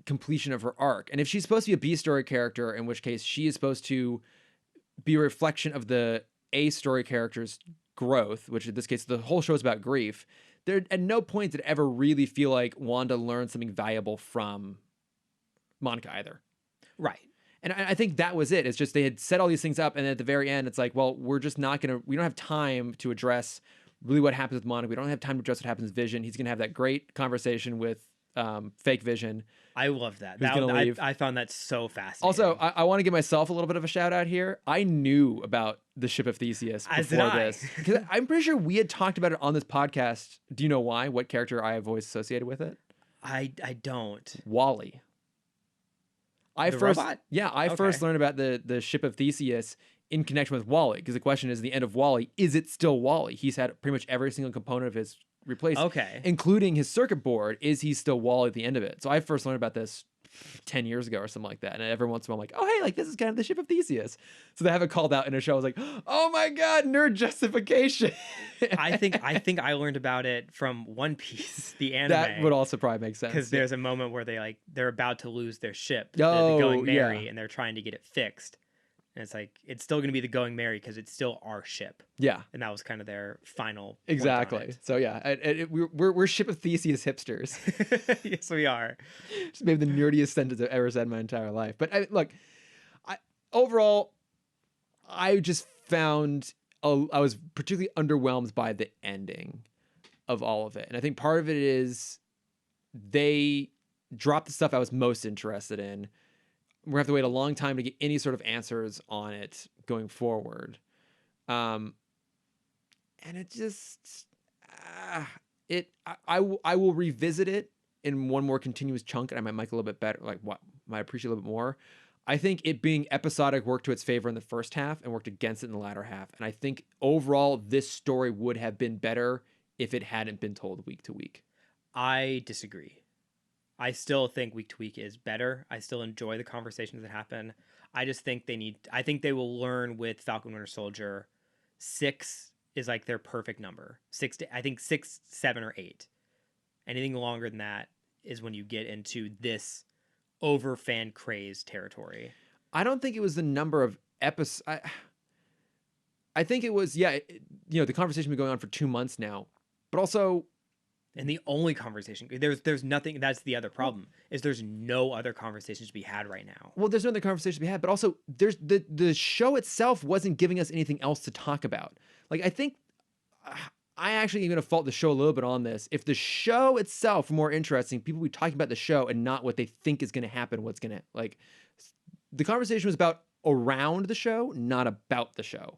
completion of her arc. And if she's supposed to be a B story character, in which case she is supposed to be a reflection of the A story character's growth, which in this case the whole show is about grief, there at no point did it ever really feel like Wanda learned something valuable from Monica either.
Right.
And I think that was it. It's just they had set all these things up, and at the very end it's like, well, we don't have time to address really what happens with Monica. We don't have time to address what happens with Vision. He's gonna have that great conversation with fake Vision.
I love that. I found that so fascinating.
Also, I want to give myself a little bit of a shout out here. I knew about the ship of Theseus before this. Because I'm pretty sure we had talked about it on this podcast. Do you know why? What character I have always associated with it?
I don't.
Wally.
Robot?
Yeah, I first learned about the ship of Theseus in connection with Wally. Because the question is, the end of Wally, is it still Wally? He's had pretty much every single component of his replaced, including his circuit board. Is he still Wally at the end of it? So I first learned about this 10 years ago or something like that, and every once in a while I'm like, oh hey, like this is kind of the ship of Theseus. So they have it called out in a show. I was like, oh my god, nerd justification.
I think I learned about it from One Piece, the anime.
That would also probably make sense,
because there's a moment where they're about to lose their ship, the Going Merry, and they're trying to get it fixed. And it's like, it's still going to be the Going Merry because it's still our ship.
Yeah.
And that was kind of their final
Exactly. So yeah, we're ship of Theseus hipsters.
Yes, we are.
Just maybe the nerdiest sentence I've ever said in my entire life. But look, overall, I just found I was particularly underwhelmed by the ending of all of it. And I think part of it is they dropped the stuff I was most interested in. We're gonna have to wait a long time to get any sort of answers on it going forward. And it just, I will revisit it in one more continuous chunk, and I might like a little bit better, like what might appreciate a little bit more. I think it being episodic worked to its favor in the first half and worked against it in the latter half. And I think overall, this story would have been better if it hadn't been told week to week.
I disagree. I still think week to week is better. I still enjoy the conversations that happen. I just think I think they will learn with Falcon Winter Soldier. 6 is like their perfect number. I think 6, 7, or 8. Anything longer than that is when you get into this over fan craze territory.
I don't think it was the number of episodes. I think it was, the conversation been going on for 2 months now, but also,
and the only conversation there's nothing. That's the other problem, is there's no other conversations to be had right now.
Well, there's no other conversation to be had, but also there's the show itself wasn't giving us anything else to talk about. Like, I think I actually even fault the show a little bit on this. If the show itself were more interesting, people would be talking about the show and not what they think is going to happen. The conversation was about around the show, not about the show.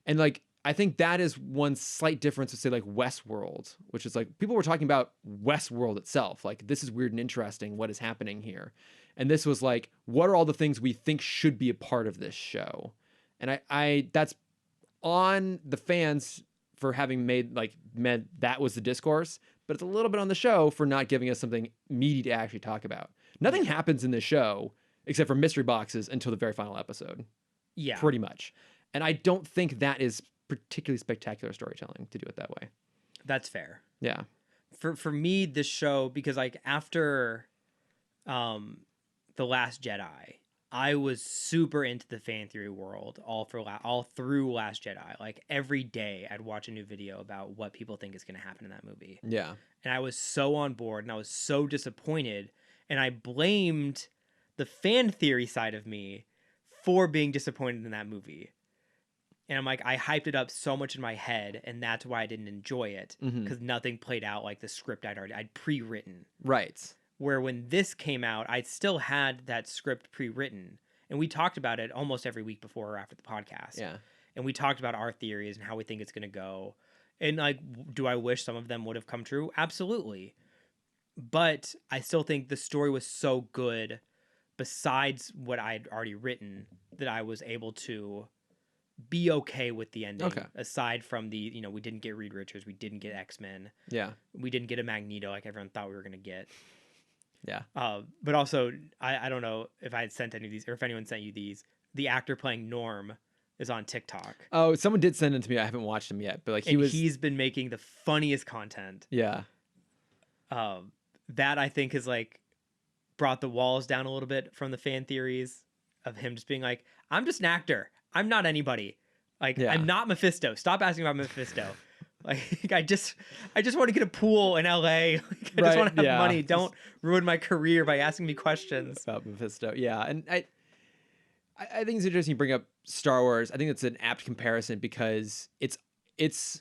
And like, I think that is one slight difference to say like Westworld, which is like people were talking about Westworld itself. Like, this is weird and interesting. What is happening here? And this was like, what are all the things we think should be a part of this show? And I that's on the fans for having meant that was the discourse, but it's a little bit on the show for not giving us something meaty to actually talk about. Nothing happens in this show except for mystery boxes until the very final episode.
Yeah.
Pretty much. And I don't think that is particularly spectacular storytelling to do it that way.
That's fair.
Yeah.
For me, this show, because like after The Last Jedi, I was super into the fan theory world all through Last Jedi. Like every day I'd watch a new video about what people think is going to happen in that movie.
Yeah.
And I was so on board and I was so disappointed, and I blamed the fan theory side of me for being disappointed in that movie. And I'm like, I hyped it up so much in my head, and that's why I didn't enjoy it, because nothing played out like the script I'd pre-written.
Right.
Where when this came out, I still had that script pre-written, and we talked about it almost every week before or after the podcast.
Yeah.
And we talked about our theories and how we think it's going to go. And like, do I wish some of them would have come true? Absolutely. But I still think the story was so good, besides what I'd already written, that I was able to be okay with the ending.
Okay.
Aside from we didn't get Reed Richards, we didn't get X-Men.
Yeah.
We didn't get a Magneto like everyone thought we were going to get.
Yeah.
But also, I don't know if I had sent any of these, or if anyone sent you these. The actor playing Norm is on TikTok.
Oh, someone did send it to me. I haven't watched him yet, but like
he's been making the funniest content.
Yeah.
That I think has like brought the walls down a little bit from the fan theories of him just being like, I'm just an actor. I'm not anybody. Like, yeah. I'm not Mephisto. Stop asking about Mephisto. Like, I just want to get a pool in LA. Like, I just want to have money. Don't ruin my career by asking me questions
about Mephisto. Yeah, and I think it's interesting you bring up Star Wars. I think it's an apt comparison because it's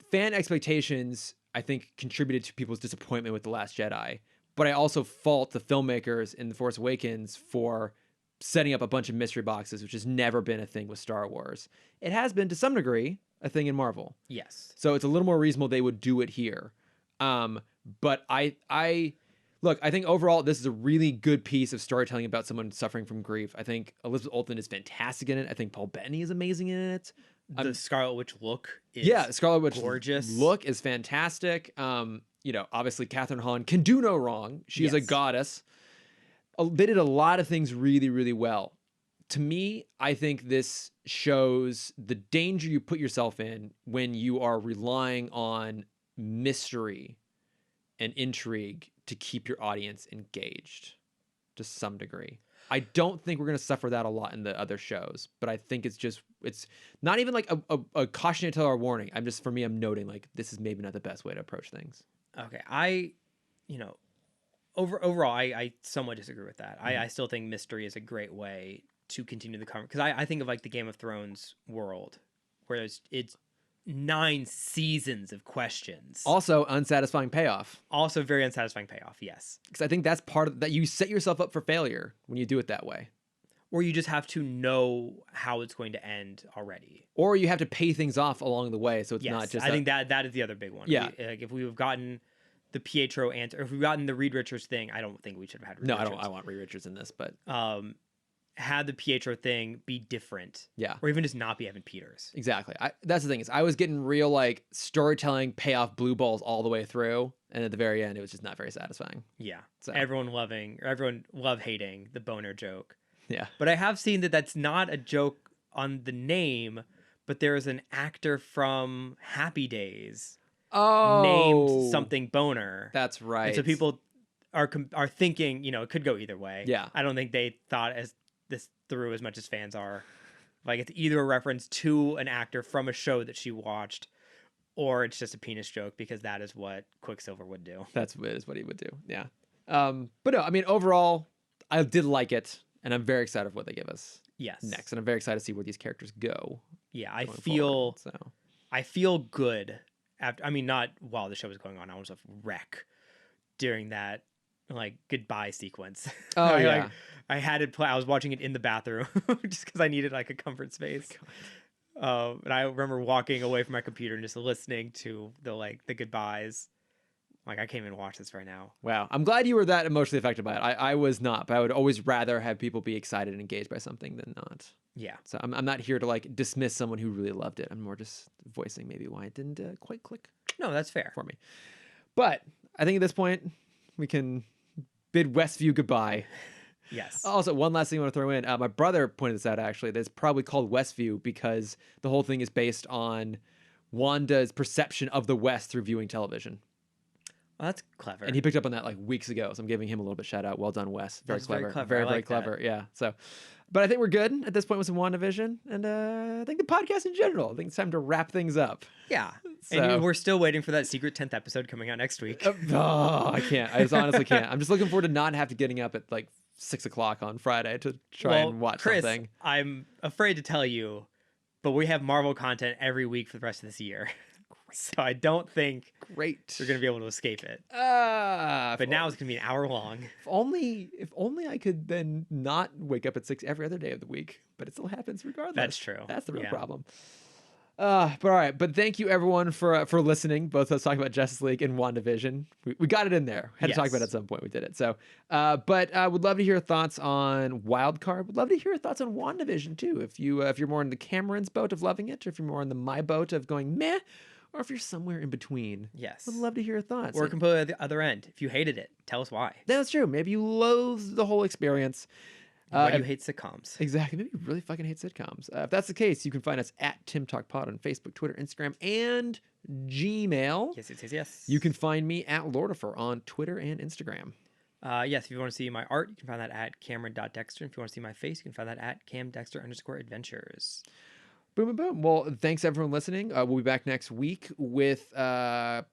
fan expectations, I think, contributed to people's disappointment with The Last Jedi. But I also fault the filmmakers in The Force Awakens for setting up a bunch of mystery boxes, which has never been a thing with Star Wars. It has been, to some degree, a thing in Marvel.
Yes.
So it's a little more reasonable they would do it here. But I think overall this is a really good piece of storytelling about someone suffering from grief. I think Elizabeth Olsen is fantastic in it. I think Paul Bettany is amazing in it.
The Scarlet Witch look is
Scarlet Witch
gorgeous.
Look is fantastic. Obviously Catherine Hahn can do no wrong. She is a goddess. They did a lot of things really, really well. To me, I think this shows the danger you put yourself in when you are relying on mystery and intrigue to keep your audience engaged to some degree. I don't think we're going to suffer that a lot in the other shows, but I think it's not even like a cautionary tale or warning. For me, I'm noting like this is maybe not the best way to approach things.
Okay. overall, I somewhat disagree with that. I still think mystery is a great way to continue the conversation, because I think of like the Game of Thrones world, where it's 9 seasons of questions.
Also, unsatisfying payoff.
Also, very unsatisfying payoff. Yes,
because I think that's part of that. You set yourself up for failure when you do it that way.
Or you just have to know how it's going to end already.
Or you have to pay things off along the way, so it's not just.
I think that is the other big one.
Yeah,
if we have gotten the Pietro answer, or if we've gotten the Reed Richards thing, I don't think we should have had Reed Richards.
I want Reed Richards in this, but
had the Pietro thing be different.
Yeah.
Or even just not be Evan Peters.
Exactly. That's the thing, is I was getting real like storytelling payoff blue balls all the way through, and at the very end it was just not very satisfying.
Yeah.
So
everyone love hating the boner joke.
Yeah.
But I have seen that that's not a joke on the name, but there is an actor from Happy Days named something Boner.
That's right.
And so people are thinking, it could go either way.
Yeah.
I don't think they thought this through as much as fans are. Like, it's either a reference to an actor from a show that she watched, or it's just a penis joke, because that is what Quicksilver would do.
That is what he would do. Yeah. But no, I mean, overall, I did like it, and I'm very excited for what they give us.
Yes.
Next, and I'm very excited to see where these characters go.
Yeah, I feel good after. I mean, not while the show was going on. I was a wreck during that like goodbye sequence.
Oh yeah.
I had it play. I was watching it in the bathroom just because I needed like a comfort space. And I remember walking away from my computer and just listening to the goodbyes. Like, I can't even watch this right now.
Wow. I'm glad you were that emotionally affected by it. I was not, but I would always rather have people be excited and engaged by something than not.
Yeah.
So I'm not here to like dismiss someone who really loved it. I'm more just voicing maybe why it didn't quite click.
No, that's fair
for me. But I think at this point we can bid Westview goodbye.
Yes.
Also, one last thing I want to throw in. My brother pointed this out, actually. That it's probably called Westview because the whole thing is based on Wanda's perception of the West through viewing television.
Well, that's clever.
And he picked up on that like weeks ago. So I'm giving him a little bit shout out. Well done, Wes. Very clever. Very clever. That. Yeah. So, but I think we're good at this point with some WandaVision. And I think the podcast in general. I think it's time to wrap things up.
Yeah. So, and we're still waiting for that secret 10th episode coming out next week.
I can't. I just honestly can't. I'm just looking forward to not have to getting up at like 6 o'clock on Friday to try and watch
Chris,
something.
I'm afraid to tell you, but we have Marvel content every week for the rest of this year. So I don't think we're going to be able to escape it. But now it's going to be an hour long.
If only I could then not wake up at 6 every other day of the week, but it still happens regardless.
That's true.
That's the real problem. But all right. But thank you everyone for listening. Both of us talking about Justice League and WandaVision. We got it in there. Had to talk about it at some point. We did it. So, but I would love to hear your thoughts on Wildcard. Would love to hear your thoughts on WandaVision too. If you're more in the Cameron's boat of loving it, or if you're more in the my boat of going meh, or if you're somewhere in between.
Yes.
Would love to hear your thoughts.
Or completely at the other end. If you hated it, tell us why.
That's true. Maybe you loathe the whole experience.
Why do you hate sitcoms?
Exactly. Maybe you really fucking hate sitcoms. If that's the case, you can find us at Timm Talk Pod on Facebook, Twitter, Instagram, and Gmail.
Yes.
You can find me at Lordifer on Twitter and Instagram.
Yes, if you want to see my art, you can find that at Cameron.Dexter. If you want to see my face, you can find that at CamDexter_adventures.
Boom, boom, boom. Well, thanks everyone listening. We'll be back next week with Comfort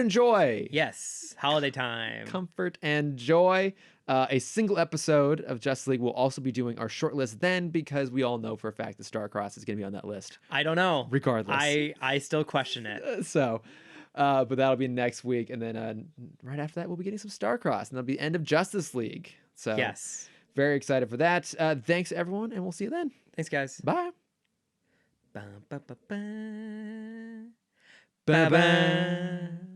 and Joy.
Yes, holiday time.
Comfort and Joy. A single episode of Justice League. We'll also be doing our short list then, because we all know for a fact that Starcross is going to be on that list.
I don't know.
Regardless.
I still question it.
So, but that'll be next week. And then right after that, we'll be getting some Starcross. And that'll be the end of Justice League. So,
yes.
Very excited for that. Thanks, everyone. And we'll see you then.
Thanks, guys.
Bye.
Ba, ba, ba, ba.
Bye-bye.